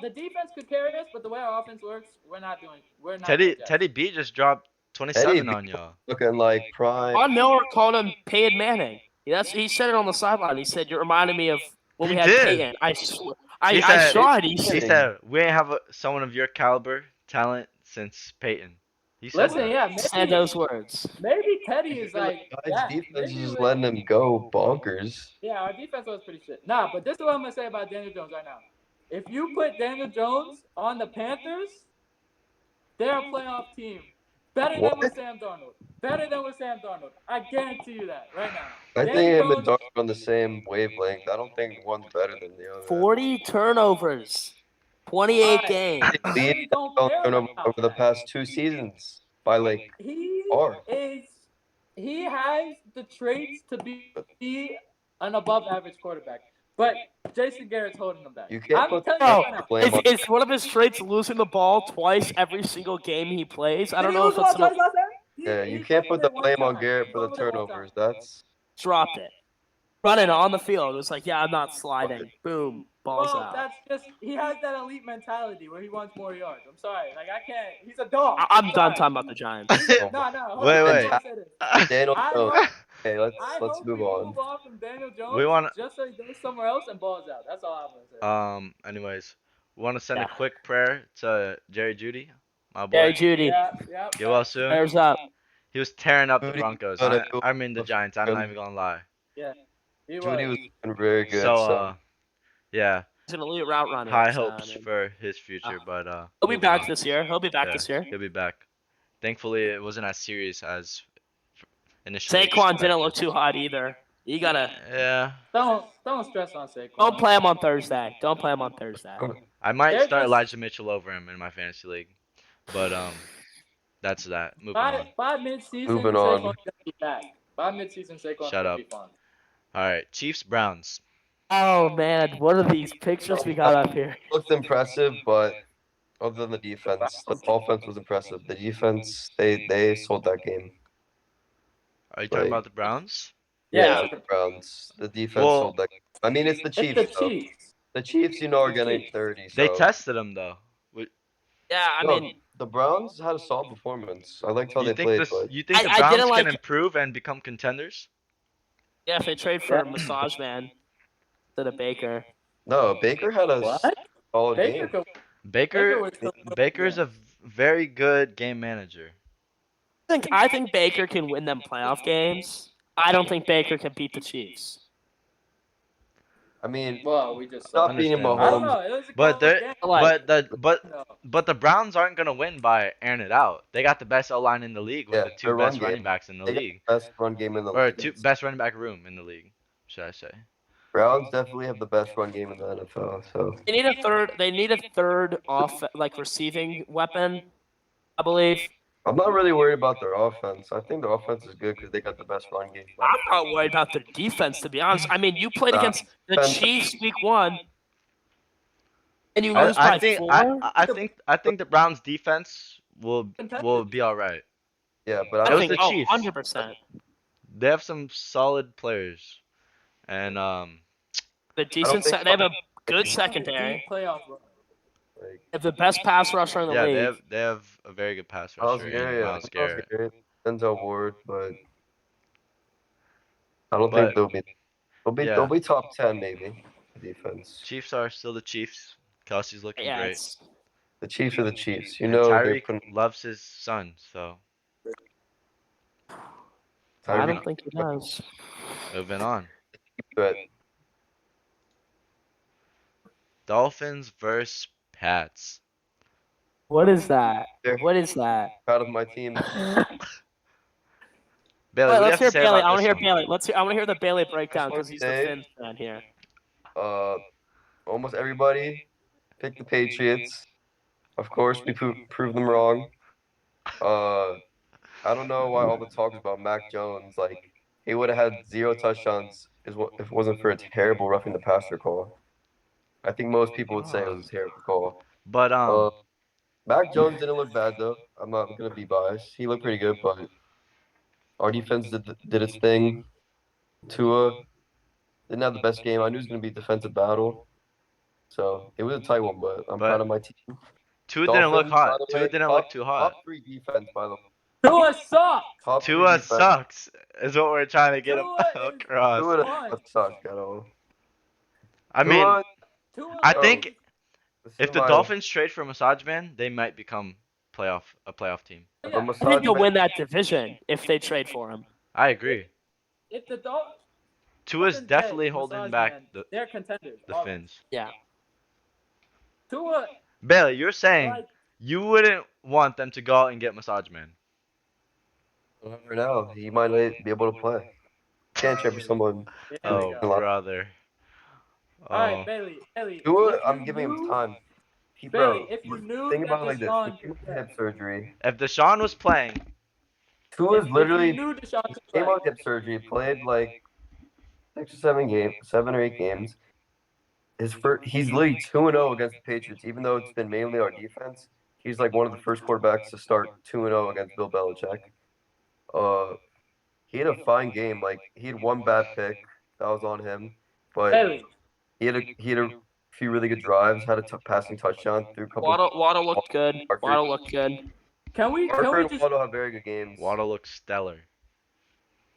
The defense could carry us, but the way our offense works, we're not doing. We're not. Teddy good yet. Teddy B just dropped 27 Teddy B. on y'all. Looking like prime. Von Miller called him Peyton Manning. He said it on the sideline. He said, "You reminded me of when He we had did. Peyton." I He I said- saw it. He He said, said we ain't have someone of your caliber talent since Peyton. He said Listen, that. yeah, said those words. maybe Teddy I is feel like. Giants that. defense Maybe is just we- letting him go bonkers. Yeah, our defense was pretty shit. Nah, but this is what I'm gonna say about Daniel Jones right now. If you put Daniel Jones on the Panthers, They're a playoff team. Better What? than with Sam Darnold. Better than with Sam Darnold. I guarantee you that right now. I Daniel think him and Jones. Dark are on the same wavelength. I don't think one's better than the other. 40 turnovers, 28 Alright, games. maybe don't Don't pair turn them over out. the past 2 seasons by like He far. is. He has the traits to be an above average quarterback, but Jason Garrett's holding him back. You can't I'm put telling Bro, you right now. blame on. is one of his traits losing the ball twice every single game he plays? I Did don't he know lose if the it's ball twice last time? Yeah, He you can't put the fumbled it one blame on time. Garrett He for the fumbled it one time. turnovers. That's dropped it. Running on the field. It was like, yeah, I'm not sliding. Boom, balls Well, out. that's just he has that elite mentality where he wants more yards. I'm sorry, like I can't. He's a dog. I'm done sorry. talking about the Giants. oh No, my. no. Hold Wait, on. I just wait. want to say this. Daniel I Jones. hope Okay, I let's hope move we on. move on from Daniel We Jones want just so he goes somewhere else and balls out. That's all I'm gonna say. anyways, we want to send a Yeah. quick prayer to Jerry Judy, my Jerry boy. Judy, Yeah. Get well soon. prayers up. He was tearing up the Judy Broncos. gonna do I mean the a Giants. I'm not fucking- even gonna lie. Yeah. He Judy was. was doing very good. So So yeah, He's an elite route runner. high so, hopes I mean, for his future, but he'll be moving back on. this year. He'll be back Yeah, this year. he'll be back. Thankfully, it wasn't as serious as initially Saquon didn't look expected. too hot either. You gotta Yeah, Don't stress on Saquon. don't play him on Thursday. Don't play him on Thursday. I might They're start just Elijah Mitchell over him in my fantasy league, but that's that. Moving on. by mid-season moving Saquon's on. gonna be back. By mid-season Saquon's Shut gonna up. be fine. All right, Chiefs Browns. Oh man, what are these pictures we got up here? Looked impressive, but other than the defense, the offense was impressive. The defense, they sold that game. Are you talking Like about the Browns? yeah, Yeah. the Browns. The defense Well, sold that. I mean, it's the It's the Chiefs though. Chiefs. The Chiefs, are getting 30. they So tested him though. Yeah, I no, mean, the Browns had a solid performance. I liked how You they think played, this? but You think the I Browns didn't can like. improve and become contenders? Yeah, if they trade for Massage Man instead of Baker. no, Baker had a What? solid Baker game. could. Baker was still Baker's a very good game manager. I think Baker can win them playoff games. I don't think Baker can beat the Chiefs. I mean, Well, we just not saw. beating I don't Mahomes. know. It was a But close they game. Like, but the Browns aren't gonna win by airing it out. They got the best O line in the league with Yeah, the two their run best running game. backs in the They got league, the best run game in the or league. two best running back room in the league, should I say? Browns definitely have the best run game in the NFL. So they need a third. They need a third off like receiving weapon. I believe. I'm not really worried about their offense. I think the offense is good because they got the best run game. I'm not worried about their defense, to be honest. I mean, you played Nah, against the defense- Chiefs week 1, and you lose I by think 4. I think the Browns defense will be all right. Yeah, but I I It don't was think, the Chiefs. 100%. They have some solid players, and The decent. think They have a good Deep secondary. Deep playoff run. like They have the best pass rusher in the yeah, league. they have a very good pass Miles rusher Garrett, in yeah, Miles Garrett. Denzel Ward, but I don't But think yeah. they'll be top 10 maybe. Defense. Chiefs are still the Chiefs. Kelsey's looking Yeah, great. it's The Chiefs are the Chiefs. You And know they're Tyreek putting loves his son, so I Tyreek don't think he does. moving on. but Dolphins versus Pats. What is that? There. What is that? proud of my team. Bailey, Wait, what do you let's have to hear say Bailey. about I want this to hear one? Bailey. I want to hear the Bailey breakdown wanna because he's the say- Finns fan here. Almost everybody picked the Patriots. Of course, we proved them wrong. I don't know why all the talk is about Mac Jones. Like he would have had 0 touchdowns if it wasn't for a terrible roughing the passer call. I think most people would say it was a terrible call. But Mac Jones didn't look bad though. I'm not gonna be biased. He looked pretty good, but our defense did its thing. Tua didn't have the best game. I knew it was gonna be a defensive battle, so it was a tight one. But I'm proud of my team. Tua didn't look Dolphins, by hot. the Tua way, didn't look too hot. Top 3 defense, by the way. Tua sucks. Top 3 Tua defense. sucks, is what we're trying to get him Tua is across. Tua fun. doesn't suck at all. I mean, Tua, Tua, I Oh. think this if is the my- Dolphins trade for Massage Man, they might become a playoff team. if Yeah. I'm a I think they'll Massage win that division if they trade for him. I agree. if the Dolphins Tua's get definitely holding Massage back Man, the they're contenders. the always. Finns. Yeah. Tua, Bailey, you're saying like You wouldn't want them to go out and get Massage Man. Never know. He might not be able to play. Can't trade for someone. Here we Oh, go. brother. All right, Oh, Bailey. Bailey, Tua, if I'm you giving him knew, time. Bailey, Bro, if you knew think that about it like this. He Deshaun came could out of play, hip surgery. if Deshaun was playing, Tua's if you literally knew Deshaun just could came play, out of hip surgery, played like 7 or 8 games. He's literally 2-0 against the Patriots, even though it's been mainly our defense. He's like one of the first quarterbacks to start 2-0 against Bill Belichick. He had a fine game. Like he had one bad pick that was on him, but Bailey, he had a few really good drives. Had a passing touchdown through a couple. Waddle looked good. Parker, Waddle looked good. Parker we and just Waddle have very good games. Waddle looks stellar.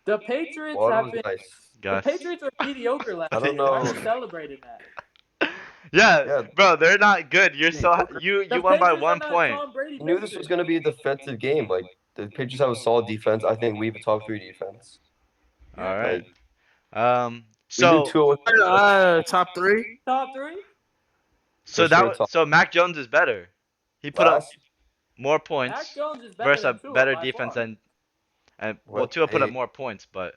the Patriots Waddle have is been nice. the Gus. Patriots were mediocre last I don't year. Why are know. you celebrating that? Yeah, Yeah, bro, they're not good. You're so mediocre. you The won by Patriots are 1 point. not Tom Brady You knew this was Patriots. going to be a defensive game. Like the Patriots have a solid defense. I think we have a top 3 defense. All Yeah. right. Like we knew So Tua was Top three. Top three? so for sure top. so Mac Jones is better. He put up Last more Mac points Jones is better versus a than Tua better by defense far. and well what Tua put up they more points, but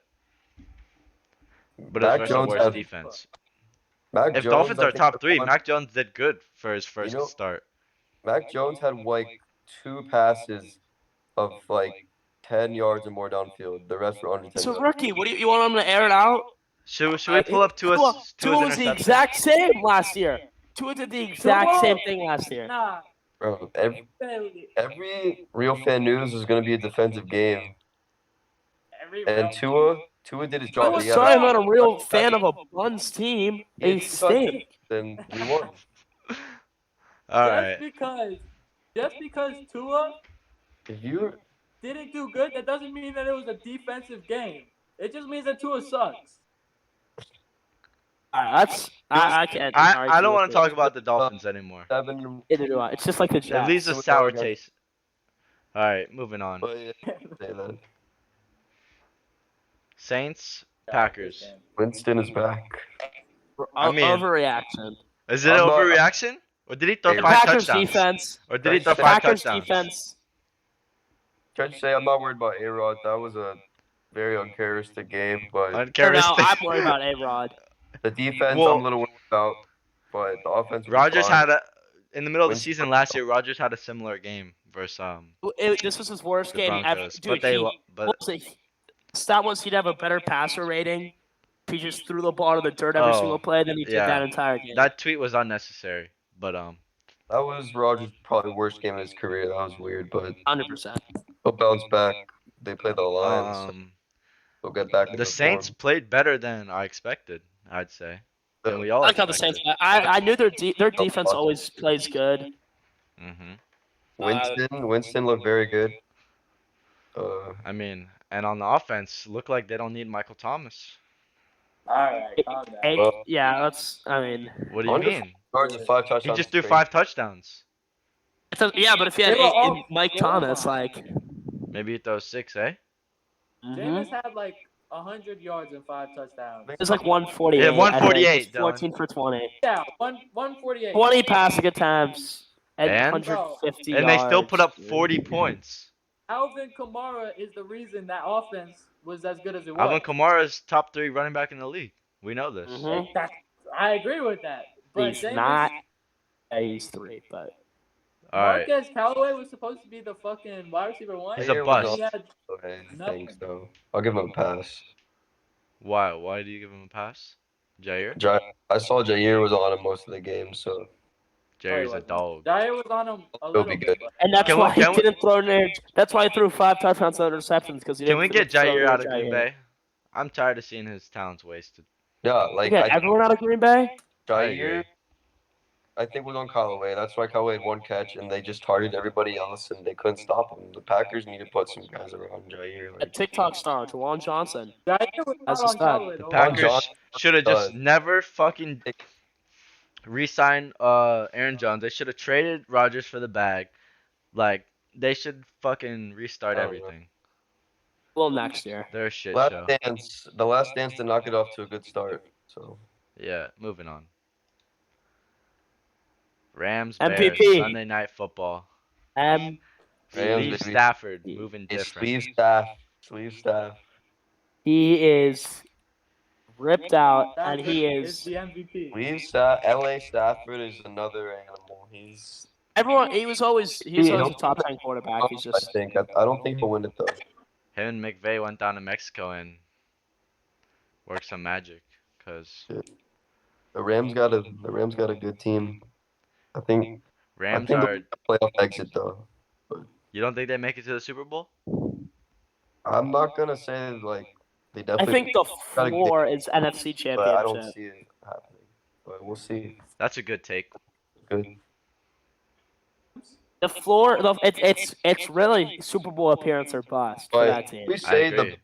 it was Mac versus a Jones worse had defense. Mac If Jones. Dolphins I are think top had 3, one. Mac Jones did good for his You first know, start. Mac Jones had like 2 passes of like 10 yards or more downfield. The rest were under 10 He's a yards. rookie. What do you want him to air it out? Should we pull up Tua Tua's was the interception? exact same last year. Tua did the exact same thing last year. Nah, Bro, Bailey. every real fan news is going to be a defensive game. Every And Tua did his job. But He had sorry, a, I'm not a real fan of a Buns team. he had They 2 touchdowns, stink. and we won. All just right. because Tua If you didn't do good, that doesn't mean that it was a defensive game. It just means that Tua sucks. I can't. I argue don't with want to it. talk about the Dolphins anymore. 7, Neither do I. It's just like the It Jets. leaves a 2-0 sour against- taste. All right, moving on. but yeah, say that. Saints, Packers. Winston is back. I mean- Overreaction. Is it an I'm not- overreaction? Or did he throw The 5 Packers touchdowns? defense. Or did he The throw The 5 Packers touchdowns? defense. Try to say I'm not worried about A-Rod. That was a very uncharacteristic game, but No, Uncharacteristic. I'm worried about A-Rod. the defense Well- I'm a little worried about. But the offense was Rogers fine. had a in the middle of the Winston- season last year. Rogers had a similar game versus This was his worst the game ever. Broncos, Dude, but they what was it? Stat was he'd have a better passer rating if he just threw the ball to the dirt every Oh, single play than he did yeah. that entire game. that tweet was unnecessary. But That was Rogers' probably worst game of his career. That was weird, but 100%. he'll bounce back. They play the Lions. So they'll get back. the into Saints form. played better than I expected. I'd say, and we I all like how the expected. Saints. I knew their defense always plays good. hmm Winston looked very good. I mean, and on the offense, look like they don't need Michael Thomas. All right, calm down. Well, Yeah, that's. I mean, What do you Under mean? yards and 5 touchdowns. He just is threw crazy. 5 touchdowns. yeah, but if you had They were all- Mike they were Thomas, fine. like. Maybe he throws 6, eh? Jameis had like 100 yards and 5 touchdowns. It was like 148. Yeah, 148, I think. 14 for 20. Yeah, 148. 20 passing attempts and And? 150 And they still put up yards. 40 points. Alvin Kamara is the reason that offense was as good as it was. Alvin Kamara's top 3 running back in the league. We know this. Mhm. I agree with that. But He's Jameis, not. Yeah, he's 3, but. All right. Marquez Callaway was supposed to be the fucking wide receiver 1. He's a Jair was bust. He had Okay, I Nothing. think so. I'll give him a pass. Why? Why do you give him a pass? Jair? I saw Jair was on him most of the game, so Jair's a dog. Jair was on him a He'll little be bit. good. But And that's Can we- why he can we- didn't throw near. That's why he threw 5 touchdowns and interceptions because he Can didn't. we get throw Jair near out of Green Jair. Bay? I'm tired of seeing his talents wasted. yeah, like Get everyone out of Green Bay. I Jair, agree. I think was on Callaway. That's why Callaway had 1 catch, and they just targeted everybody else, and they couldn't stop him. The Packers need to put some guys around Jair. A Like, TikTok star, Jawan Johnson. Jair was That's not a on stud. Callaway The though. Packers should have just does. never fucking re-signed Aaron Jones. They should have traded Rodgers for the bag. Like, they should fucking restart I don't know. everything. Well, next year. They're a shit last show. dance, the last dance did not get off to a good start. So Yeah, moving on. Rams, MVP. Bears, Sunday Night Football. M Rams, Sleeve baby. Stafford, V. moving A different. sleeve staff. Sleeve staff. He is ripped out, and Stafford he is is the MVP. Sleeve staff. LA Stafford is another animal. everyone. He was always He'll a top 10 quarterback. He's I just think. I don't think he'll win it though. Him and McVay went down to Mexico and worked some magic. Cause The Rams got a good team. I think I Rams think they'll are. make a playoff exit though. But You don't think they make it to the Super Bowl? I'm not gonna say like they I definitely think the got a floor is NFC but I don't Championship. see it happening. But we'll see. That's a good take. Good. The floor, it's really Super Bowl appearance or bust for But that team. we I say agree.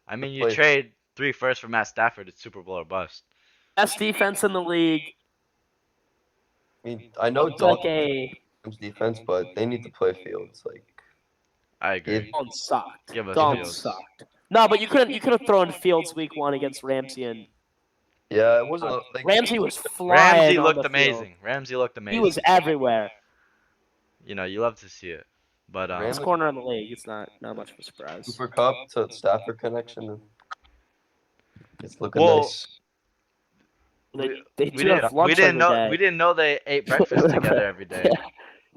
I mean, you play. trade 3 firsts for Matt Stafford, it's Super Bowl or bust. Best defense in the league. I mean, I know Looks like Dalton's a defense, but they need to play Fields. Like, I agree. Dalton sucked. Give us Dalton Fields. sucked. No, but you could have thrown Fields week 1 against Ramsey, and yeah, it wasn't like Ramsey was flying Ramsey on looked the field. amazing. Ramsey looked He was amazing. everywhere. You know, you love to see it. But Best Ramsey corner in the league. It's not much of a surprise. Cooper Cup to Stafford connection. It's looking well, nice. They do have lunch we didn't every know day. we didn't know they ate breakfast together every day.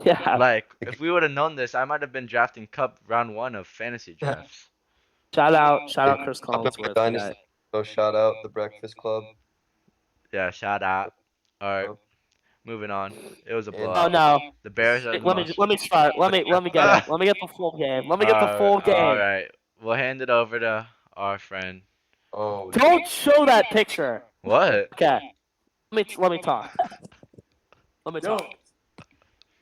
Yeah. Like, if we would have known this, I might have been drafting Cup round 1 of fantasy drafts. Shout out Chris Up in my Collinsworth for dynasty. that. So shout out the Breakfast Club. Yeah, shout out. All right, moving on. It was a And- blowout. Oh no. The Bears are the Let me most. let me start. Let me get it. Let me get the full game. Let me get the full game. All right, we'll hand it over to our friend. Oh, Don't show that picture. What? Okay. Let me talk. Let me talk.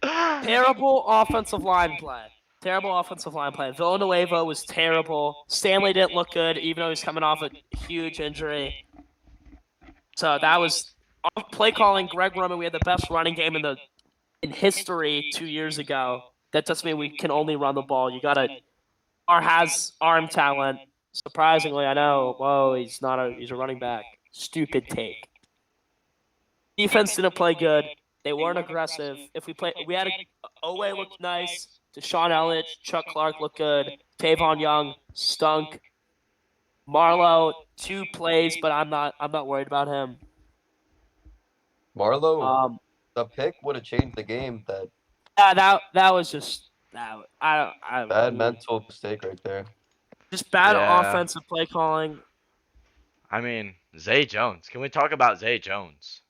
Terrible offensive line play. Terrible offensive line play. Villanueva was terrible. Stanley didn't look good, even though he's coming off a huge injury. So that was play calling. Greg Roman. We had the best running game in history 2 years ago. That doesn't mean we can only run the ball. You gotta. Has arm talent. Surprisingly, I know. Whoa, he's a running back. Stupid take. Defense didn't play good. They weren't aggressive. We had Owe looked nice. Deshaun Elliott, Chuck Clark looked good. Tavon Young stunk. Marlowe 2 plays, but I'm not worried about him. Marlowe, the pick would have changed the game. That was just I Bad mental mistake right there. just bad Yeah. offensive play calling. I mean, Zay Jones. Can we talk about Zay Jones?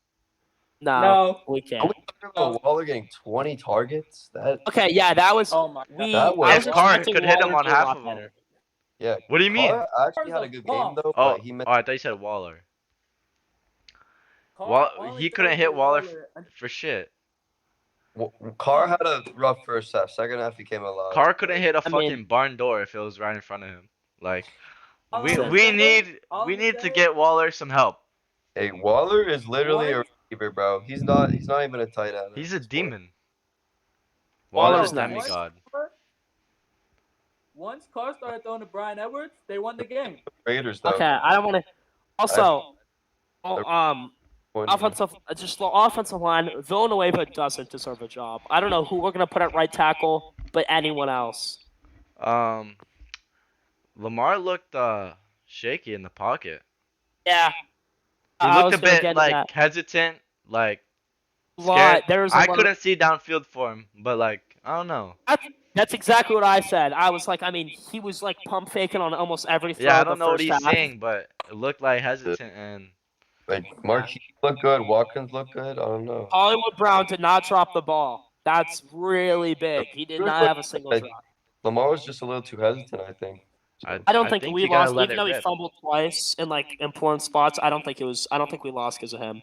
No, we Are can't. we talking about Waller getting 20 targets? Okay, yeah, that was. Oh my We That was- I If was Carr expecting could hit him Waller on to do a half lot of them. better. Yeah. What do you mean? Carr actually had a good game though, Oh, but he missed. I thought you said Waller. Carr He only couldn't throws hit to Waller for shit. Carr had a rough first half. Second half he came alive. Carr couldn't hit a I mean- fucking barn door if it was right in front of him. Like, All we I'm we saying- need all we I'm need to saying- get Waller some help. Hey, Waller is literally a What? receiver, bro. He's not even a tight end. He's a demon. Waller's Waller's a nice. demigod. Once Carr started throwing to Brian Edwards, they won the game. Raiders though. Okay, I don't want to. Also, One- offensive, just the offensive line. Villanueva doesn't deserve a job. I don't know who we're gonna put at right tackle, but anyone else. Lamar looked shaky in the pocket. Yeah, He I looked was a gonna bit get like that. hesitant, like Lot. scared. There was a I lot of- couldn't see downfield for him, but like I don't know. That's exactly what I said. I was like, I mean, he was like pump faking on almost every throw. Yeah, I the don't know what first he's half. saying, but it looked like hesitant and Like Marquise looked good, Watkins looked good. I don't know. Hollywood Brown did not drop the ball. That's really big. He did not have a single drop. Lamar was just a little too hesitant, I think. I don't think we you gotta lost, let even it though he rip. fumbled twice in like important spots. I don't think we lost because of him.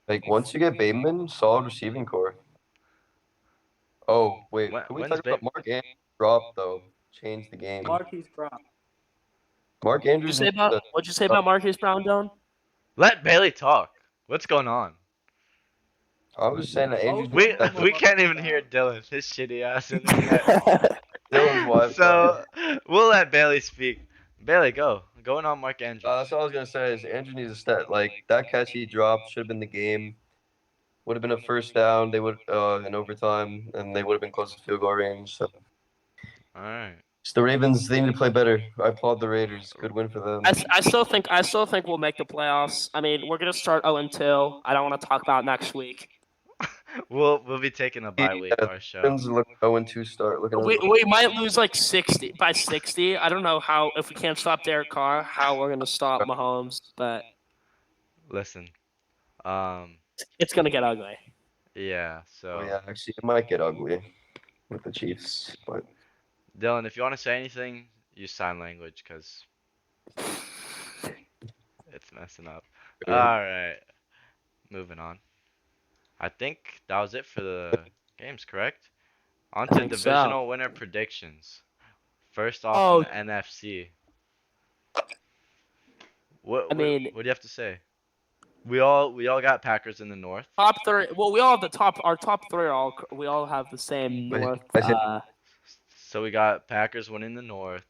Like once you get Bateman, solid receiving core. Oh wait, can we When's talk about Mark Andrews drop though? Change the game. Marquise Brown. Mark Andrews. What'd you say about Marcus Brown, Don? Let Bailey talk. What's going on? I was saying that Andrews. We can't even hear Dylan. His shitty ass internet. Dylan's wife. So we'll let Bailey speak. Bailey, go. Going on Mark Andrews. That's all I was gonna say is Andrews needs a stat. Like that catch he dropped should have been the game. would have been a first down. They would in overtime, and they would have been close to field goal range. So All right. just the Ravens, they need to play better. I applaud the Raiders. Good win for them. I still think we'll make the playoffs. I mean, we're gonna start 0-2. I don't want to talk about next week. We'll be taking a bye week Yeah, our show. Ravens look 0-2 start. Looking We might lose like 60 by 60. I don't know how if we can't stop Derek Carr, how we're gonna stop Mahomes, but Listen. Um. it's gonna get ugly. Yeah. Oh So yeah, actually, it might get ugly with the Chiefs, but Dylan, if you want to say anything, use sign language because it's messing up. All brilliant. right. Moving on. I think that was it for the games, correct? On I to think so. divisional winner predictions. First off in Oh, the NFC. I mean, What do you have to say? We all got Packers in the North. top three. Well, we all have the top. Our top three are all. We all have the same But North. I said, So we got Packers winning the North,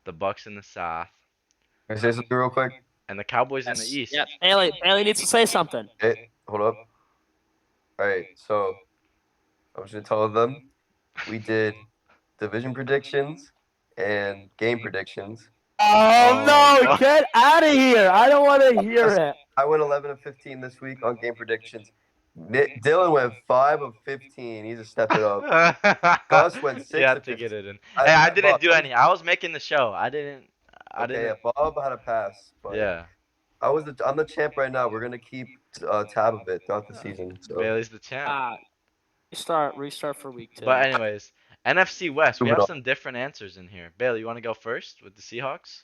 the Bucks in the South, can I say something real quick? and the Cowboys in the Yes. East. Yeah. Bailey needs to say something. Hey, hold up. All right, so I was gonna tell them we did division predictions and game predictions. Oh no! Oh, Get out of here! I don't want to hear it. I went 11 of 15 this week on game predictions. Dylan went 5 of 15. He's to step it up. Gus went you 6 have of to 15. get it in. Hey, I didn't do any. I was making the show. I didn't. I Okay, yeah, didn't. Bob had a pass, but Yeah. I'm the champ right now. We're gonna keep tab of it throughout the season. So Bailey's the champ. Restart for week 2. But anyways, NFC West. We moving have on. some different answers in here. Bailey, you want to go first with the Seahawks?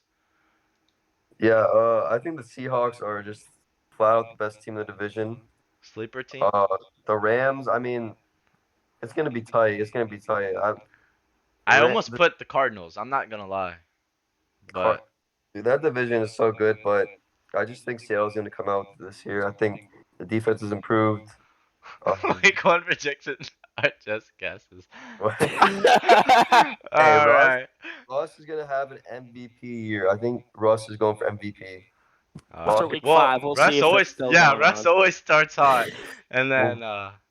Yeah, I think the Seahawks are just flat out the best team in the division. Sleeper team? The Rams, I mean, it's gonna be tight. It's gonna be tight. I almost put the Cardinals. I'm not gonna lie, but Dude, that division is so good, but I just think Seattle's gonna come out this year. I think the defense has improved. week one predictions are just guesses. Hey, All right. Russ is gonna have an MVP year. I think Russ is going for MVP. After week Well, 5, we'll Russ see if it's always, still yeah, going Russ on. always starts hot, and then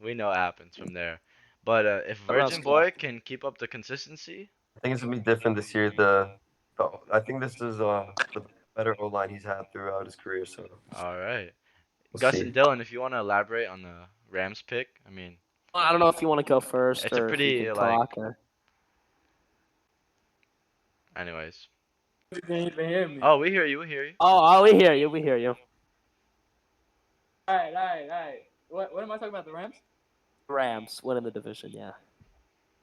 we know what happens from there. But if Russ Virgin Boy can keep up the consistency, I think it's gonna be different this year. I think this is the better O line he's had throughout his career. So all right. we'll Gus see. and Dylan, if you want to elaborate on the Rams pick, I mean, I don't know if you want to go first it's a or if you pretty can like. talk. Or... Anyways. You didn't even hear me. Oh, we hear you. We hear you. Oh, we hear you. We hear you. All right. What am I talking about? The Rams? Rams winning the division. Yeah.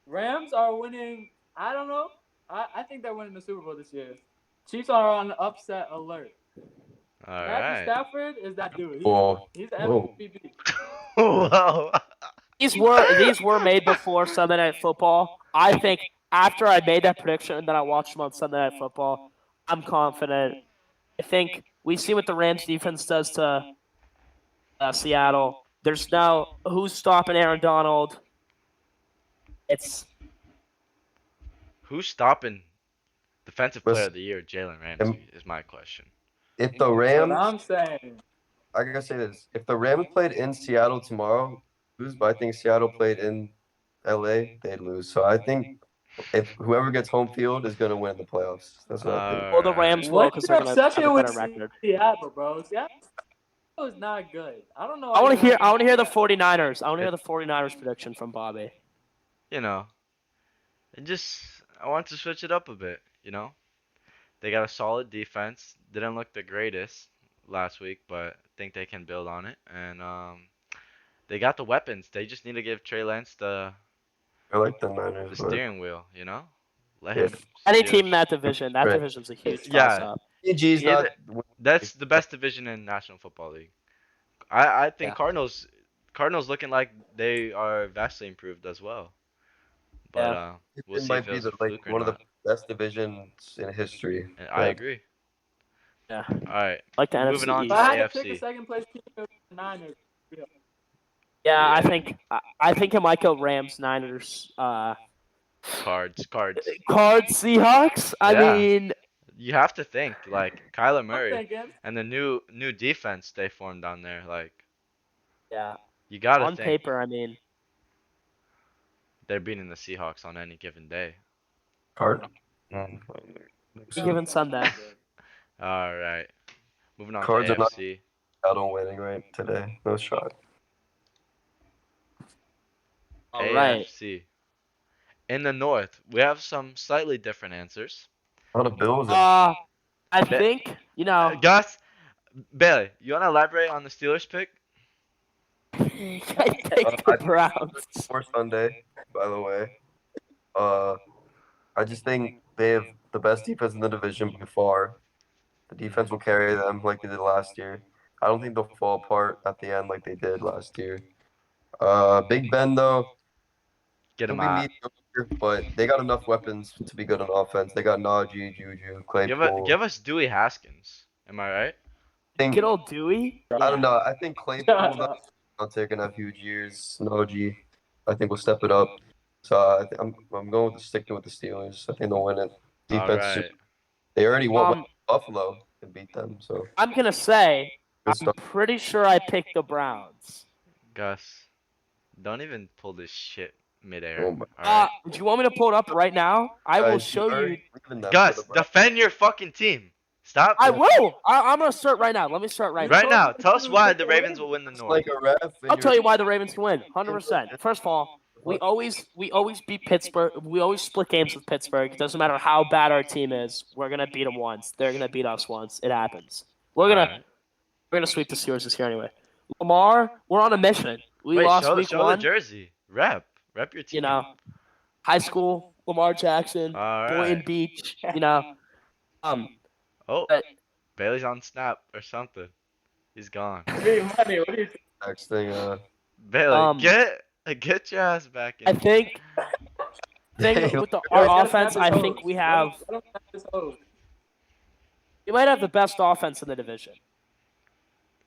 Rams are winning. I don't know. I think they're winning the Super Bowl this year. Chiefs are on upset alert. All Matthew right. Stafford is that dude. Whoa. He's the Whoa. MVP. Whoa. These were made before Sunday Night Football. I think after I made that prediction and then I watched them on Sunday Night Football, I'm confident. I think we see what the Rams defense does to Seattle. There's no who's stopping Aaron Donald. It's Who's stopping Defensive Player Listen, of the Year? Jalen Ramsey is my question. if the That's what Rams, I'm saying. I gotta say this: if the Rams played in Seattle tomorrow, lose. But I think Seattle played in LA, they'd lose. So I think if whoever gets home field is gonna win the playoffs. That's what I think. well the Alright. Rams will What's because your they're gonna have obsession a with better record. Seattle, bro? Seattle is not good. I don't know. I want to hear. I want to hear the that. 49ers. I want to hear the 49ers prediction from Bobby. You know, I want to switch it up a bit. You know, they got a solid defense. Didn't look the greatest last week, but I think they can build on it. And they got the weapons. They just need to give Trey Lance I like the Niners, the but steering wheel. You know, let yeah. him Any steer. team in that division, that Right. division's a huge Yeah. toss-up. PG's Either- not. That's the best division in National Football League. I think Yeah. Cardinals looking like they are vastly improved as well. But we'll It see might if it be was a the, fluke or one of the not. best divisions in history. And I Yeah. agree. Yeah. All right. Like the Moving NFC on East. to If I had to pick a AFC. second place team, it was the Niners. Yeah, Yeah. I think it might go Rams, Niners, Cards. Cards, Seahawks. I Yeah. mean, You have to think like Kyler I'm Murray thinking. and the new defense they formed down there. Like Yeah. You gotta On think paper, I mean, they're beating the Seahawks on any given day. Card. any given Sunday. All right, moving on to Cards are not AFC. out on winning right today. No shot. All right. AFC. In the North, we have some slightly different answers. A lot of Bills and I Ba- think Gus, Bailey, you want to elaborate on the Steelers pick? I think the I Browns. for Sunday, by the way. Uh, I just think they have the best defense in the division by far. The defense will carry them like they did last year. I don't think they'll fall apart at the end like they did last year. Big Ben though, Get he'll him be out. mediocre, but they got enough weapons to be good on offense. They got Najee, Juju, Claypool. Give us Dewey Haskins. Am I right? I think Good old Dewey. I don't Yeah. know. I think Claypool though, not taking have huge years. Najee, I think will step it up. So I'm going with sticking with the Steelers. I think they'll win it. All Defense, right, they already went Um, Buffalo and beat them. So I'm gonna say good I'm stuff. pretty sure I picked the Browns. Gus. Don't even pull this shit midair. Oh my All right, Do you want me to pull it up right now? I will guys, you show are you. leaving them for the Gus, Browns. defend your fucking team. Stop. I will. I'm gonna start right now. Let me start right You now. Right told now, us tell us to why pick the the Ravens Ravens. will win the It's North. like a ref and I'll you're tell you why the Ravens can win. 100%. First of all, we always beat Pittsburgh. We always split games with Pittsburgh. It doesn't matter how bad our team is. We're gonna beat them once. They're gonna beat us once. It happens. All right. We're gonna sweep the Steelers this year anyway. Lamar, we're on a mission. We Wait, lost week show the one. jersey. Rep your You team. know, high school, Lamar Jackson, All Boynton right. Beach. You know, um, Oh, but Bailey's on snap or something. He's gone. Big money. What do you next thing. Bailey, um, get your ass back I in here. think thing with Guys, our gotta snap offense, his I hose. think we have. Let him snap his hose. We might have the best offense in the division.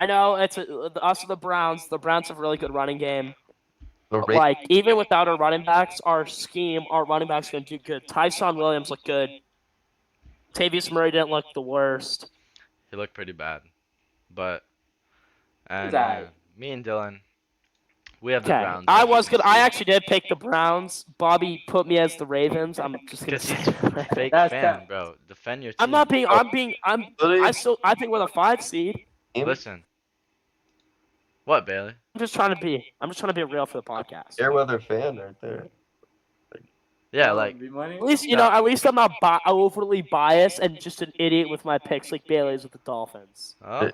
I know it's us and the Browns. The Browns have a really good running game. The But, Ravens, like even without our running backs, our scheme, our running backs gonna do good. Tyson Williams looked good. Tavius Murray didn't look the worst. He looked pretty bad. But He's and alright. me and Dylan, we have the Okay, Browns. I As you was can good. I see. actually did pick the Browns. Bobby put me as the Ravens. I'm just gonna Cause say. he's fake That's fan, cap. bro. Defend your team. I'm not being. I'm. literally I think we're the 5 seed. Listen. What, Bailey? I'm just trying to be. I'm just trying to be real for the podcast. Fairweather fan right there. Yeah, Oh, like be money. At least No. At least I'm not overly biased and just an idiot with my picks like Bailey's with the Dolphins. oh,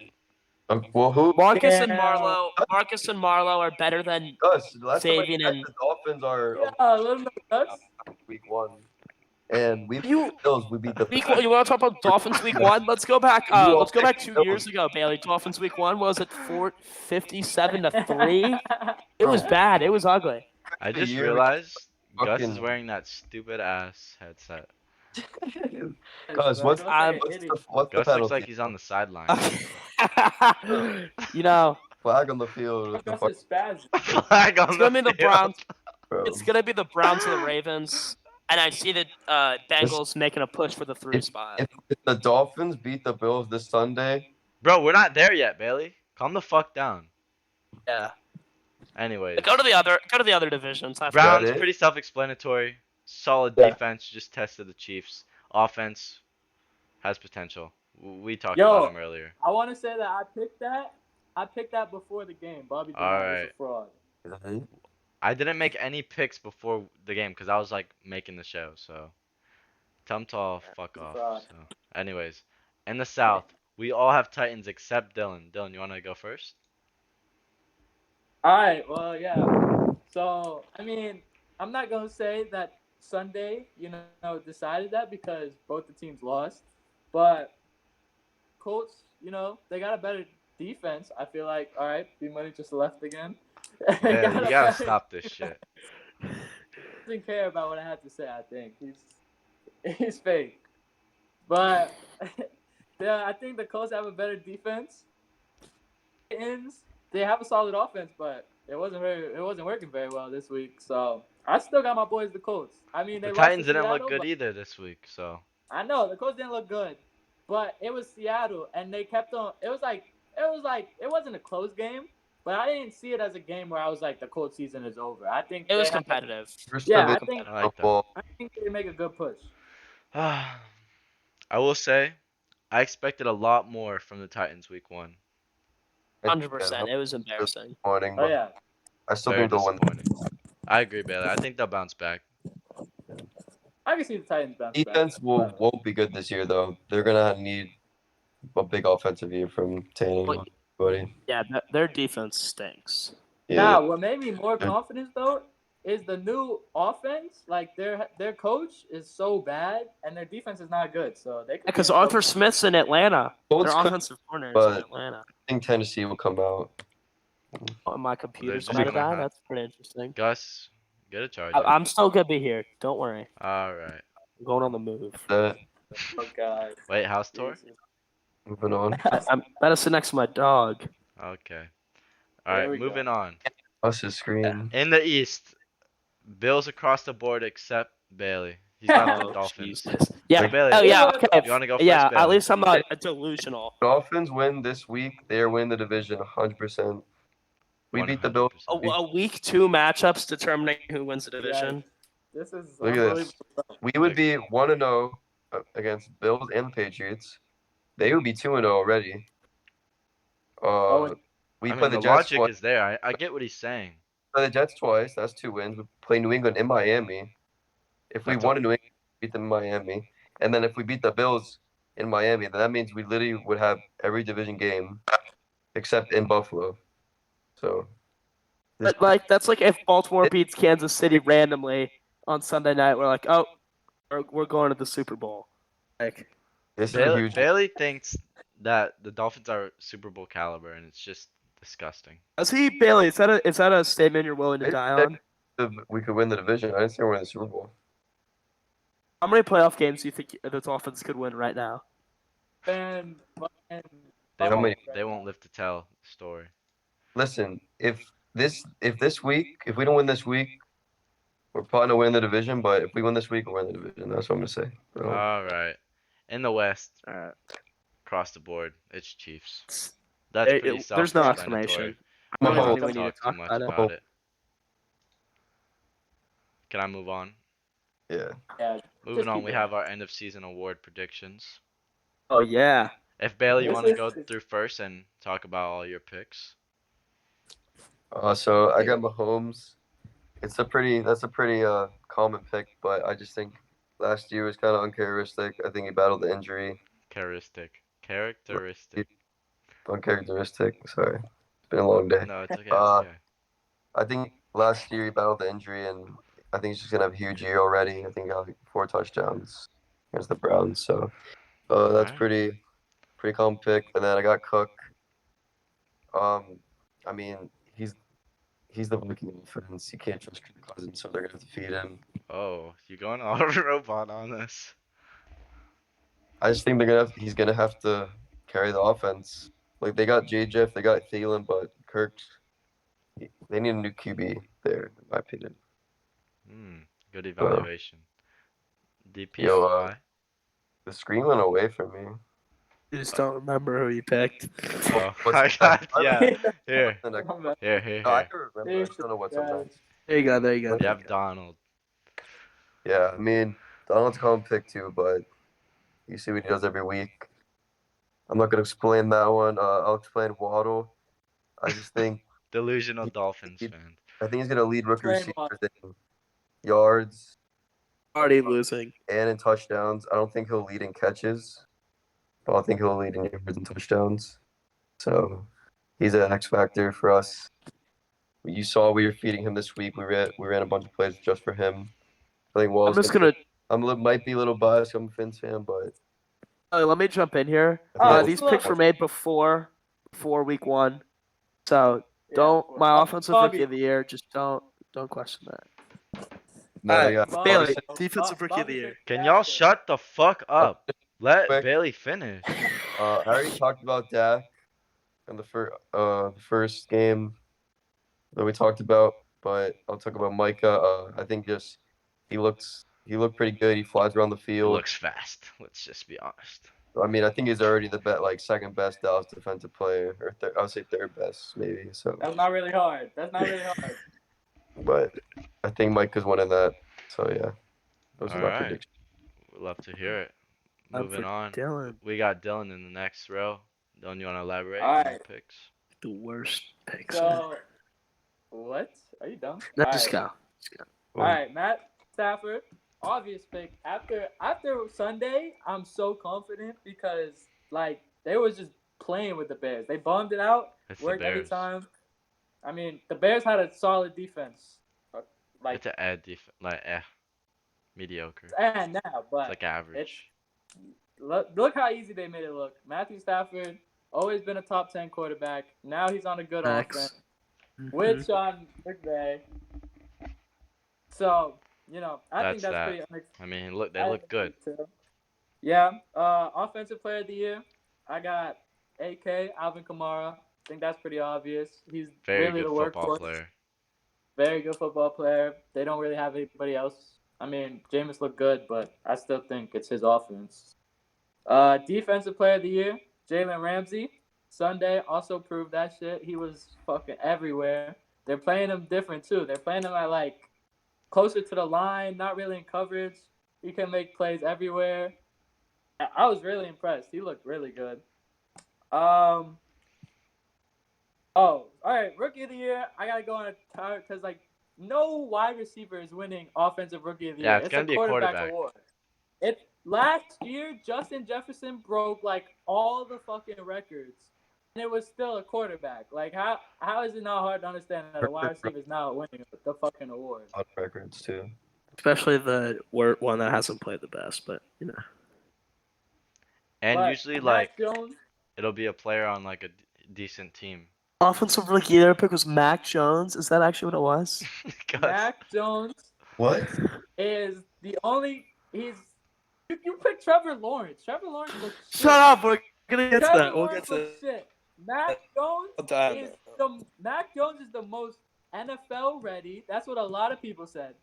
Well, who? Marcus and Damn. Marlowe are better than Us. The last time I Savian checked, and the Dolphins are Yeah, let him know us. week 1, and we beat You- the Bills. We beat the week. You want to talk about Dolphins week 1? Let's go back. You all Let's go back picked 2 Bills. years ago, Bailey. Dolphins week 1 was it 57-3. It was bad. It was ugly. I The just year we realized Gus is fucking- wearing that stupid ass headset. Guys, what's Don't say what's idiot. the what's the Gus looks penalty? like he's on the sideline. you know, Flag on the field with the Gus fuck, is spazzing. Flag on it's gonna be the Browns. bro. It's gonna be the Browns and the Ravens, and I see the Bengals making a push for the 3 spot. If the Dolphins beat the Bills this Sunday, Bro, we're not there yet, Bailey. Calm the fuck down. Yeah. Anyways, Go to the other divisions. Browns it? pretty self-explanatory. Solid Yeah. defense, just tested the Chiefs. Offense has potential. We talked Yo. about him earlier. I want to say that I picked that. I picked that before the game. Bobby did not. Alright. He's a fraud. I didn't make any picks before the game because I was like making the show. So tell him to all fuck off. Fraud. So, anyways, in the South, we all have Titans except Dylan. Dylan, you want to go first? All right. Well, yeah. So I mean, I'm not gonna say that Sunday, decided that because both the teams lost, but Colts, they got a better defense. I feel like, all right, B Money just left again. Yeah, you gotta stop this shit. Doesn't care about what I had to say. I think he's fake, but yeah, I think the Colts have a better defense. They have a solid offense, but it wasn't working very well this week. So I still got my boys, the Colts. I mean, they The lost to Titans didn't look Seattle, good but- either this week. So I know the Colts didn't look good, but it was Seattle, and they kept on. It wasn't a close game, but I didn't see it as a game where I was like, the Colts season is over. I think It was they have, competitive. First yeah, I division think I like that. football. I think they make a good push. I will say, I expected a lot more from the Titans week 1. 100%. It was embarrassing. Disappointing, Oh but yeah, I still Very think they'll win. disappointing. I agree, Bailey. I think they'll bounce back. I can see the Titans bounce back. Defense won't be good this year though. They're gonna need a big offensive year from Tannehill. Buddy. Yeah, their defense stinks. Yeah. Now, what made me more confident though is the new offense. Like their coach is so bad, and their defense is not good. So they could. Because Arthur Smith's in Atlanta. Colts Their could, offensive corner is but- in Atlanta. I think Tennessee will come out. Oh, my computer's just about to gonna die. have- That's pretty interesting. Gus, get a charger. I'm still gonna be here. Don't worry. All right. I'm going on the move. That Oh god. Wait, house tour? Jesus. moving on. I'm better sit next to my dog. Okay. There All right, we go. moving on. Us is screen. In the East, Bills across the board except Bailey. He's got the Oh, Dolphins. Jesus. Yeah. So Bailey, Oh yeah. Okay. you want to go first, Yeah. Bailey? At least I'm not delusional. Dolphins win this week. They are winning the division 100%. We beat the Bills. 100%. A week 2 matchups determining who wins the division. This is Look at this. We would be 1-0 against Bills and the Patriots. They would be 2-0 already. We I play mean, the the Jets logic twice. is there. I get what he's saying. Play the Jets twice. That's 2 wins. We play New England in Miami. If we That's won in New England, we beat them in Miami. And then if we beat the Bills in Miami, then that means we literally would have every division game except in Buffalo. So But like that's like if Baltimore beats Kansas City randomly on Sunday night, we're like, oh, we're going to the Super Bowl. Like this is a huge. Bailey thinks that the Dolphins are Super Bowl caliber, and it's just disgusting. is he Bailey? Is that a statement you're willing to die on? We could win the division. I didn't say we're in the Super Bowl. How many playoff games do you think the Dolphins could win right now? And They How many- won't live to tell the story. Listen, if this week, if we don't win this week, we're probably gonna win the division. But if we win this week, we'll win the division. That's what I'm gonna say. So, All right. In the West, All right. across the board, it's Chiefs. It's- That's pretty there's no self-explanatory. explanation. I I'm don't a have to we need to talk too talk much about it. about it. Can I move on? yeah. yeah, Moving on, keep we it. have our end of season award predictions. Oh yeah. If Bailey, you This want to is- go through first and talk about all your picks? So I got Mahomes. That's a pretty common pick, but I just think last year was kind of uncharacteristic. I think he battled the injury. Characteristic. Uncharacteristic. Sorry, it's been a long day. No, it's okay. Uh, I think last year he battled the injury, and I think he's just gonna have a huge year already. I think he got like 4 touchdowns against the Browns. So that's Alright. pretty common pick. And then I got Cook. I mean he's the Viking offense. You can't trust Kirk Cousins, so they're gonna have to feed him. Oh, you going all robot on this? I just think he's gonna have to carry the offense. Like they got Jeff, they got Thielen, but they need a new QB there, in my opinion. Good evaluation. DPOY. Yo, The screen went away from me. You just don't remember who you picked. Oh, What's I that? got, yeah. Here, The next- here. No, I can remember. I just don't know what's up Guys. next. There you go. There you go. You have Donald. Yeah, I mean Donald's a common pick too, but you see what he does every week. I'm not gonna explain that one. I'll explain Waddle. I just think Delusional Dolphins he- fan. I think he's gonna lead rookie Explain receivers in yards Already losing. and in touchdowns. I don't think he'll lead in catches, but I think he'll lead in yards and touchdowns. So he's an X factor for us. You saw we were feeding him this week. We ran a bunch of plays just for him. I think I'm Waddle's just gonna. might be a little biased. I'm a Finns fan, but Let me jump in here. I think These Waddle's- picks were made before week 1, so don't. My offensive rookie of the year. Just don't question that. No, Alright, yeah. Bailey, Obviously, defensive rookie of the year. Can y'all shut the fuck up? Let Quick. Bailey finish. I already talked about Dak in the first game that we talked about, but I'll talk about Micah. I think he looked pretty good. He flies around the He field. looks fast. Let's just be honest. I mean, I think he's already the second best Dallas defensive player, or I would say third best maybe. So, That's not really hard. That's not really hard. but I think Mike is winning that. So yeah, those All are my right. predictions. We'd love to hear it. I'm Moving for on. Dylan. We got Dylan in the next row. Dylan, you want to elaborate All on your right. picks? The worst picks. So what? Are you dumb? No, All just right. go. Just go. All right. Matt Stafford, obvious pick. After Sunday, I'm so confident because like they was just playing with the Bears. They bombed it out, It's the worked every Bears. time. I mean, the Bears had a solid defense. Like It's a mediocre. and now, It's but like it's average. look how easy they made it look. Matthew Stafford, always been a top 10 quarterback. Now he's on a good offense Next. with Sean McVay. So, I think That's that's that. pretty I mean, look, they look good. unexpected too. Yeah. Offensive player of the year, I got AK, Alvin Kamara. I think that's pretty obvious. He's Very really the good football workhorse. player. Very good football player. They don't really have anybody else. I mean, Jameis looked good, but I still think it's his offense. Defensive player of the year, Jalen Ramsey. Sunday also proved that shit. He was fucking everywhere. They're playing him different too. They're playing him at like closer to the line, not really in coverage. He can make plays everywhere. I was really impressed. He looked really good. Um. Oh, all right. Rookie of the year. I gotta go on a tire because like no wide receiver is winning offensive rookie of the Yeah, year. it's It's a gonna be a quarterback quarterback. award. It last year Justin Jefferson broke like all the fucking records, and it was still a quarterback. Like how is it not hard to understand that a wide Herbert broke receiver is not winning the fucking award? a lot of records too. Especially the one that hasn't played the best, but And But usually, Mac like, Jones, it'll be a player on like a decent team. Offensive rookie of the year pick was Mac Jones. Is that actually what it was? Cause Mac Jones What? is the only you picked Trevor Lawrence. Trevor Lawrence looks Shut shit. up. We're gonna get to Trevor that. We'll Lawrence get to looks shit. Mac Jones that. is the most NFL ready. That's what a lot of people said.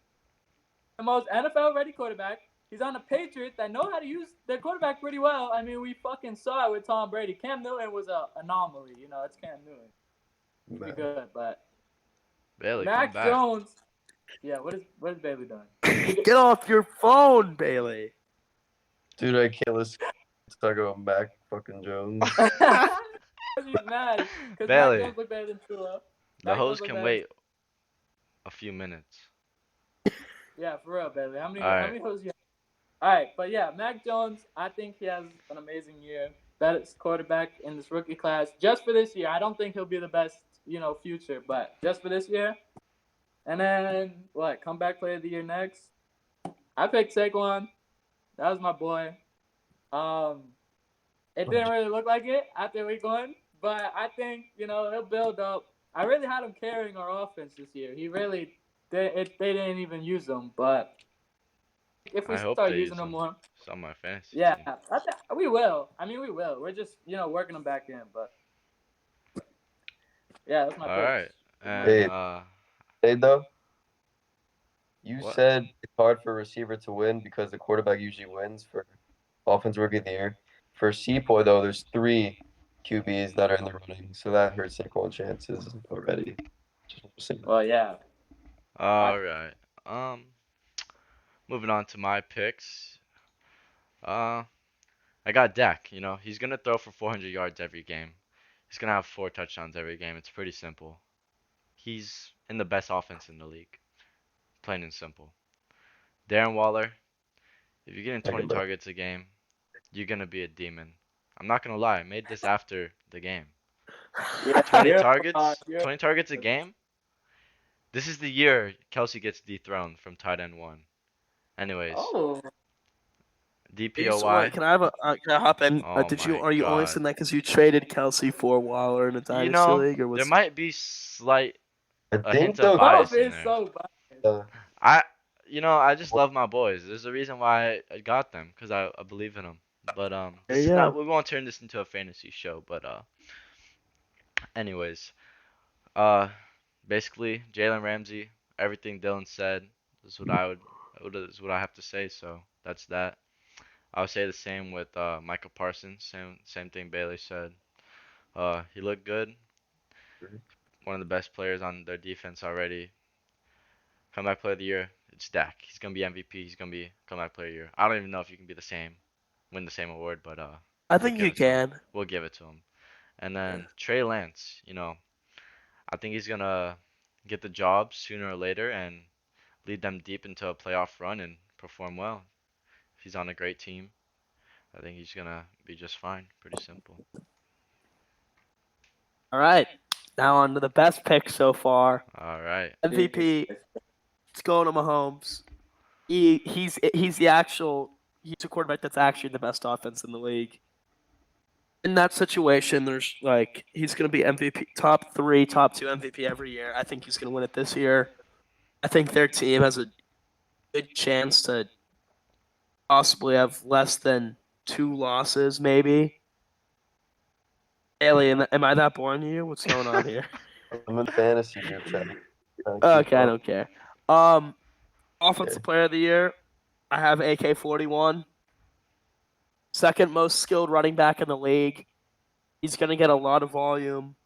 The most NFL ready quarterback. He's on the Patriots that know how to use their quarterback pretty well. I mean, we fucking saw it with Tom Brady. Cam Newton was an anomaly. It's Cam Newton. Pretty good, but Bailey, come Mac back. Jones. Yeah, what is Bailey doing? Get off your phone, Bailey. Dude, I can't listen to talk about Mac fucking Jones. He's mad because Mac Bailey, Jones look better than Tua. the Mac Jones host look can better than wait a few minutes. Yeah, for real, Bailey. How many All how right. many hosts you have? All right, but yeah, Mac Jones. I think he has an amazing year. Best quarterback in this rookie class, just for this year. I don't think he'll be the best, future, but just for this year. And then what? Comeback player of the year next. I picked Saquon. That was my boy. Um, it didn't really look like it after week one, but I think he'll build up. I really had him carrying our offense this year. He really they didn't even use him, but if we I hope start they use using them him. more, It's on my fantasy yeah, team. we will. I mean, we will. We're just working them back in, but yeah, that's my All picks. right. And Hey, hey though, you what? said it's hard for a receiver to win because the quarterback usually wins for offensive rookie of the year. For Seapoy though, there's three QBs that are in the running, so that hurts Saquon's chances already. Just saying. Well, yeah. All right. Um, moving on to my picks. Uh, I got Dak. He's gonna throw for 400 yards every game. He's gonna have 4 touchdowns every game. It's pretty simple. He's in the best offense in the league. Plain and simple. Darren Waller, if you're getting 20 Second best. targets a game, you're gonna be a demon. I'm not gonna lie. I made this after the game. Yeah, 20 you're, targets, you're 20 targets a game. This is the year Kelsey gets dethroned from tight end one. Anyways, oh, Wait, DPOY. can I hop in? Oh Did you my are you only God. saying that because you traded Kelsey for Waller in a You dynasty know, league, or there was might be I a hint think of though, Love bias in is there. so biased. uh, I, I just love my boys. There's a reason why I got them, because I believe in them. But there this you is not. go. We won't turn this into a fantasy show. But anyways, basically Jalen Ramsey. Everything Dylan said is what I would. Is what I have to say. So that's that. I would say the same with Michael Parsons. Same thing Bailey said. He looked good. One of the best players on their defense already. Comeback player of the year. It's Dak. He's gonna be MVP. He's gonna be comeback player of the year. I don't even know if you can be the same, win the same award, but I we'll think give you it to him. can. We'll give it to him. And then Trey Lance. I think he's gonna get the job sooner or later and lead them deep into a playoff run and perform well. If he's on a great team, I think he's gonna be just fine. Pretty simple. All right. Now on to the best pick so far. All right. MVP. It's going to Mahomes. He's he's a quarterback that's actually the best offense in the league. In that situation, there's like he's gonna be MVP, top three, top two MVP every year. I think he's gonna win it this year. I think their team has a good chance to possibly have less than 2 losses, maybe. Haley, am I that boring to you? What's going on here? I'm in fantasy group chat. Trying to keep Okay, I up. don't care. Offensive player of the year, I have AK-41. Second most skilled running back in the league. He's gonna get a lot of volume.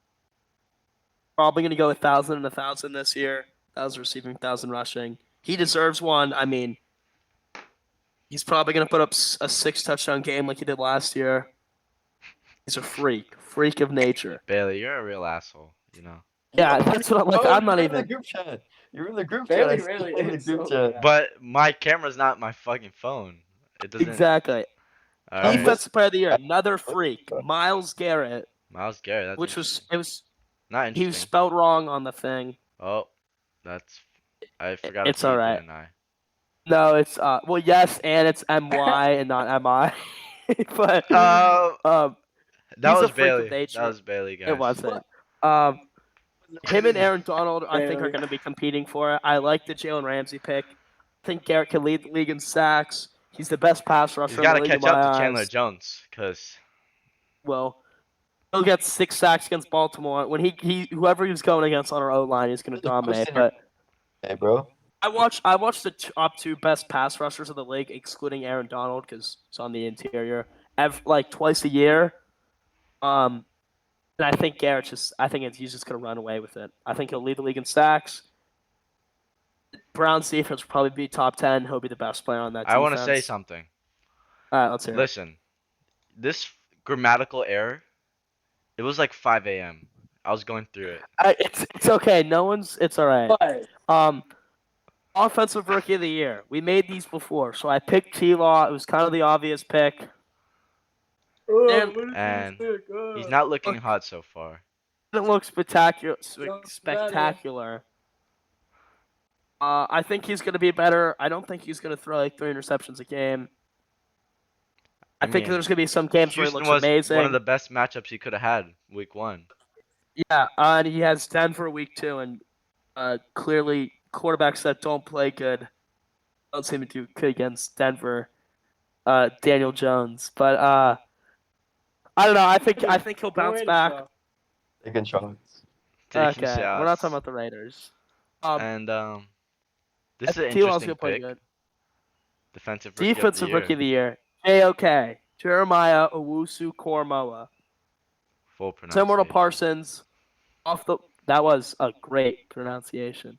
Probably gonna go 1,000 and 1,000 this year. 1,000 receiving, 1,000 rushing. He deserves one. I mean, he's probably gonna put up a 6 touchdown game like he did last year. He's a freak of nature. Bailey, you're a real asshole. Yeah, that's what I'm like. Oh, I'm you not were in the even. group chat. You were in the group chat. I Bailey see really you in the is group so chat. bad. But my camera's not my fucking phone. It doesn't. Exactly. All I'm right. Defensive player of the year, listening. another freak, Miles Garrett, Miles Garrett. That's which was interesting. it was Not he was interesting. spelled wrong on the thing. Oh, that's. I forgot to It's see all it, right. didn't I? No, it's well, yes, and it's MY and not MI. But Uh, that he's a was freak of Bailey. That nature. was Bailey, It guys. wasn't. Um, him and Aaron Donald, I think, are Bailey. going to be competing for it. I like the Jalen Ramsey pick. I think Garrett can lead the league in sacks. He's the best pass He's rusher in got the to league in catch up my to Chandler eyes. Jones, cause Well, he'll get 6 sacks against Baltimore. When he whoever he's going against on our O line, he's going to dominate. Posting your But hey, bro. I watched the top two best pass rushers of the league, excluding Aaron Donald because it's on the interior, like twice a year. Um, and I think he's just gonna run away with it. I think he'll lead the league in sacks. Brown's defense will probably be top 10. He'll be the best player on that I want to say defense. something. All right, let's hear it. Listen, this grammatical error. It was like 5 a.m. I was going through it. It's okay. It's all right. But Offensive rookie of the year. We made these before, so I picked T-Law. It was kind of the obvious pick. And what is And this pick? he's not looking Look. hot so far. didn't look spectacular. Don't Spectacular. I think he's gonna be better. I don't think he's gonna throw like 3 interceptions a game. I think mean, there's gonna be some games where he Houston looks was one of amazing. the best matchups he could have had week 1. Yeah, and he has Denver week 2, and clearly quarterbacks that don't play good don't seem to do good against Denver. Daniel Jones, but I don't know. I think he'll bounce back. Taking shots. Taking Okay, we're not talking shots. about the Raiders. And this is an T-Law's interesting gonna play pick. good. Defensive rookie of the Defensive rookie year. of the year. JOK. Jeremiah Owusu Kormoa. Full Similar to pronunciation. Parsons. That was a great pronunciation.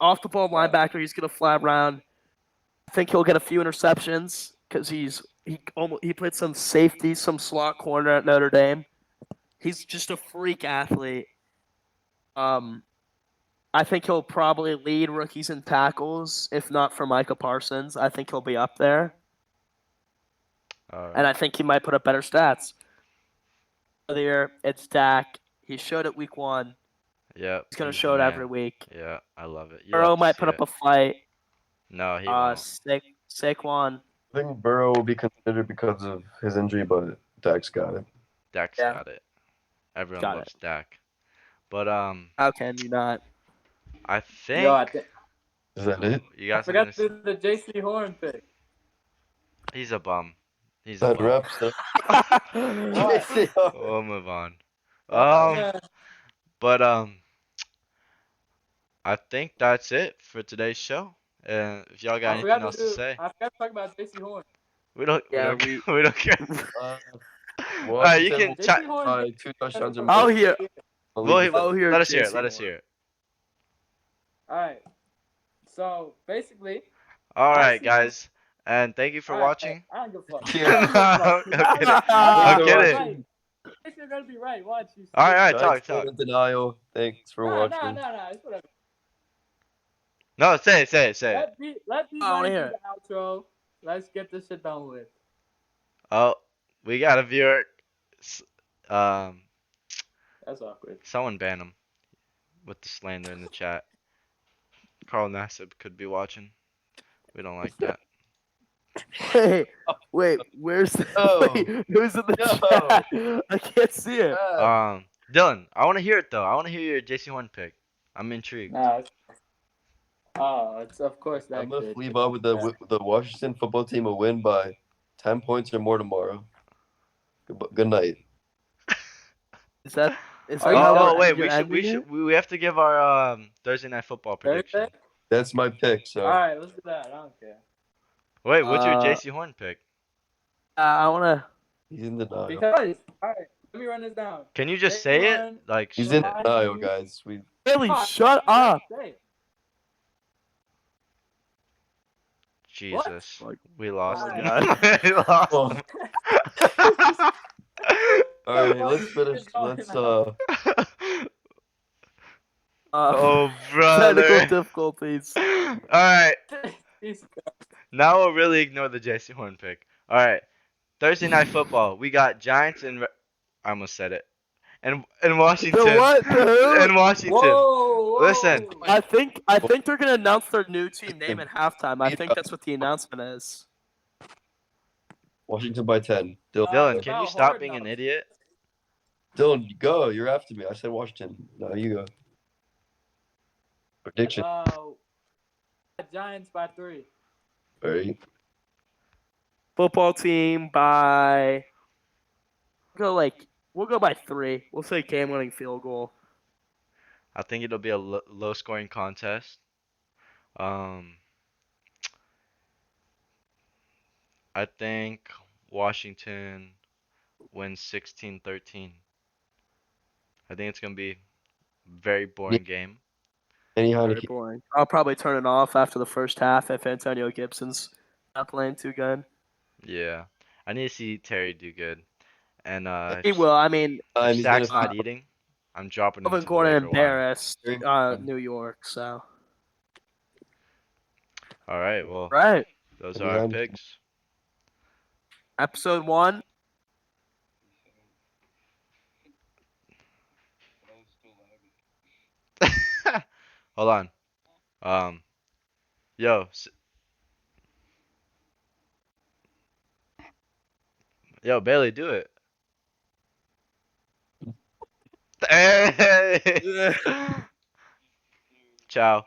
Off the ball linebacker, he's gonna fly around. I think he'll get a few interceptions because he played some safety, some slot corner at Notre Dame. He's just a freak athlete. I think he'll probably lead rookies in tackles, if not for Micah Parsons. I think he'll be up there, All and right. I think he might put up better stats. Earlier, it's Dak. He showed it week 1. Yep. He's gonna He's the show it man. every week. Yeah, I love it. You love Burrow to might see put up it. a fight. No, he won't. Saquon. I think Burrow will be considered because of his injury, but Dak's got it. Dak's Yeah. got it. Everyone Got loves Dak. But How can you not? I Yo, I, think th- Is that it? you I got something forgot to to do the J.C. Horn pick. He's a bum. He's a That bum. rep stuff. We'll move on. Oh, Um, man. but I think that's it for today's show. If y'all got anything else to say, I forgot to talk about J.C. Horn. We don't. We Yeah, don't. We don't care. Uh, All right, you Washington can chat. JC Horn by 2 touchdowns or more. I'll hear. Only defense. I'll hear Let us hear it. JC Let us Horn. hear it. All right. So basically, All I right, see. guys, and thank you for All right, watching. I don't give a fuck. Yeah. I don't give a fuck. I'm kidding. I'm I'm Thanks for kidding. right. watching. You're gonna be right. Watch you. All right, all right, Giants talk, still talk. in denial. Thanks for watching. Nah. It's whatever. No, say it, say it, say it. Let B I wanna Money do hear it. the outro. Let's get this shit done with. Oh, we got a viewer. S- Um, That's awkward. someone ban him with the slander in the chat. Carl Nassib could be watching. We don't like that. Wait, where's the No. wait, who's in the No. chat? I can't see it. Dylan, I want to hear it though. I want to hear your JC Horn pick. I'm intrigued. Nah. It's of course that I'm gonna kid. flee Bob with the Washington football team will win by 10 points or more tomorrow. Good night. Is that Are you how Oh, we're wait, you're we ending it? we have to give our Thursday night football prediction. Thursday? That's my pick. So All right, let's do that. I don't care. Wait, what's your Uh, JC Horn pick? I wanna. he's in denial. Because all right, let me run this down. Can you just JC say it? Horn, Like, He's say in it. denial, guys. Billy, Fuck, shut let me up. say it. Jesus, Like, we lost oh him. my We lost Oh. him. All right, let's finish. Let's Oh, Technical brother. difficulties. All right. Jesus. Now we'll really ignore the JC Horn pick. All right. Thursday night football. We got Giants and I almost said it. And Washington. The what? The who? And Washington. Whoa. Listen. I think they're gonna announce their new team name at halftime. I think that's what the announcement is. Washington by 10. Dylan, can you About stop hard being an knocks. idiot? Dylan, go. You're after me. I said Washington. Now you go. Prediction. Giants by 3. All right. Football team by. We'll go by 3. We'll say game-winning field goal. I think it'll be a low scoring contest. I think Washington wins 16-13. I think it's going to be a very boring game. Any Very Heineke. boring. I'll probably turn it off after the first half if Antonio Gibson's not playing too good. Yeah. I need to see Terry do good. And He will. I mean, if He's Zach's gonna. not eating, I'm dropping him Melvin to the Gordon waiver wire. embarrassed New York. So All right, well, right. those Any are our Heineke. picks. Episode 1. Hold on. Yo, yo, Bailey, do it. Hey! Ciao.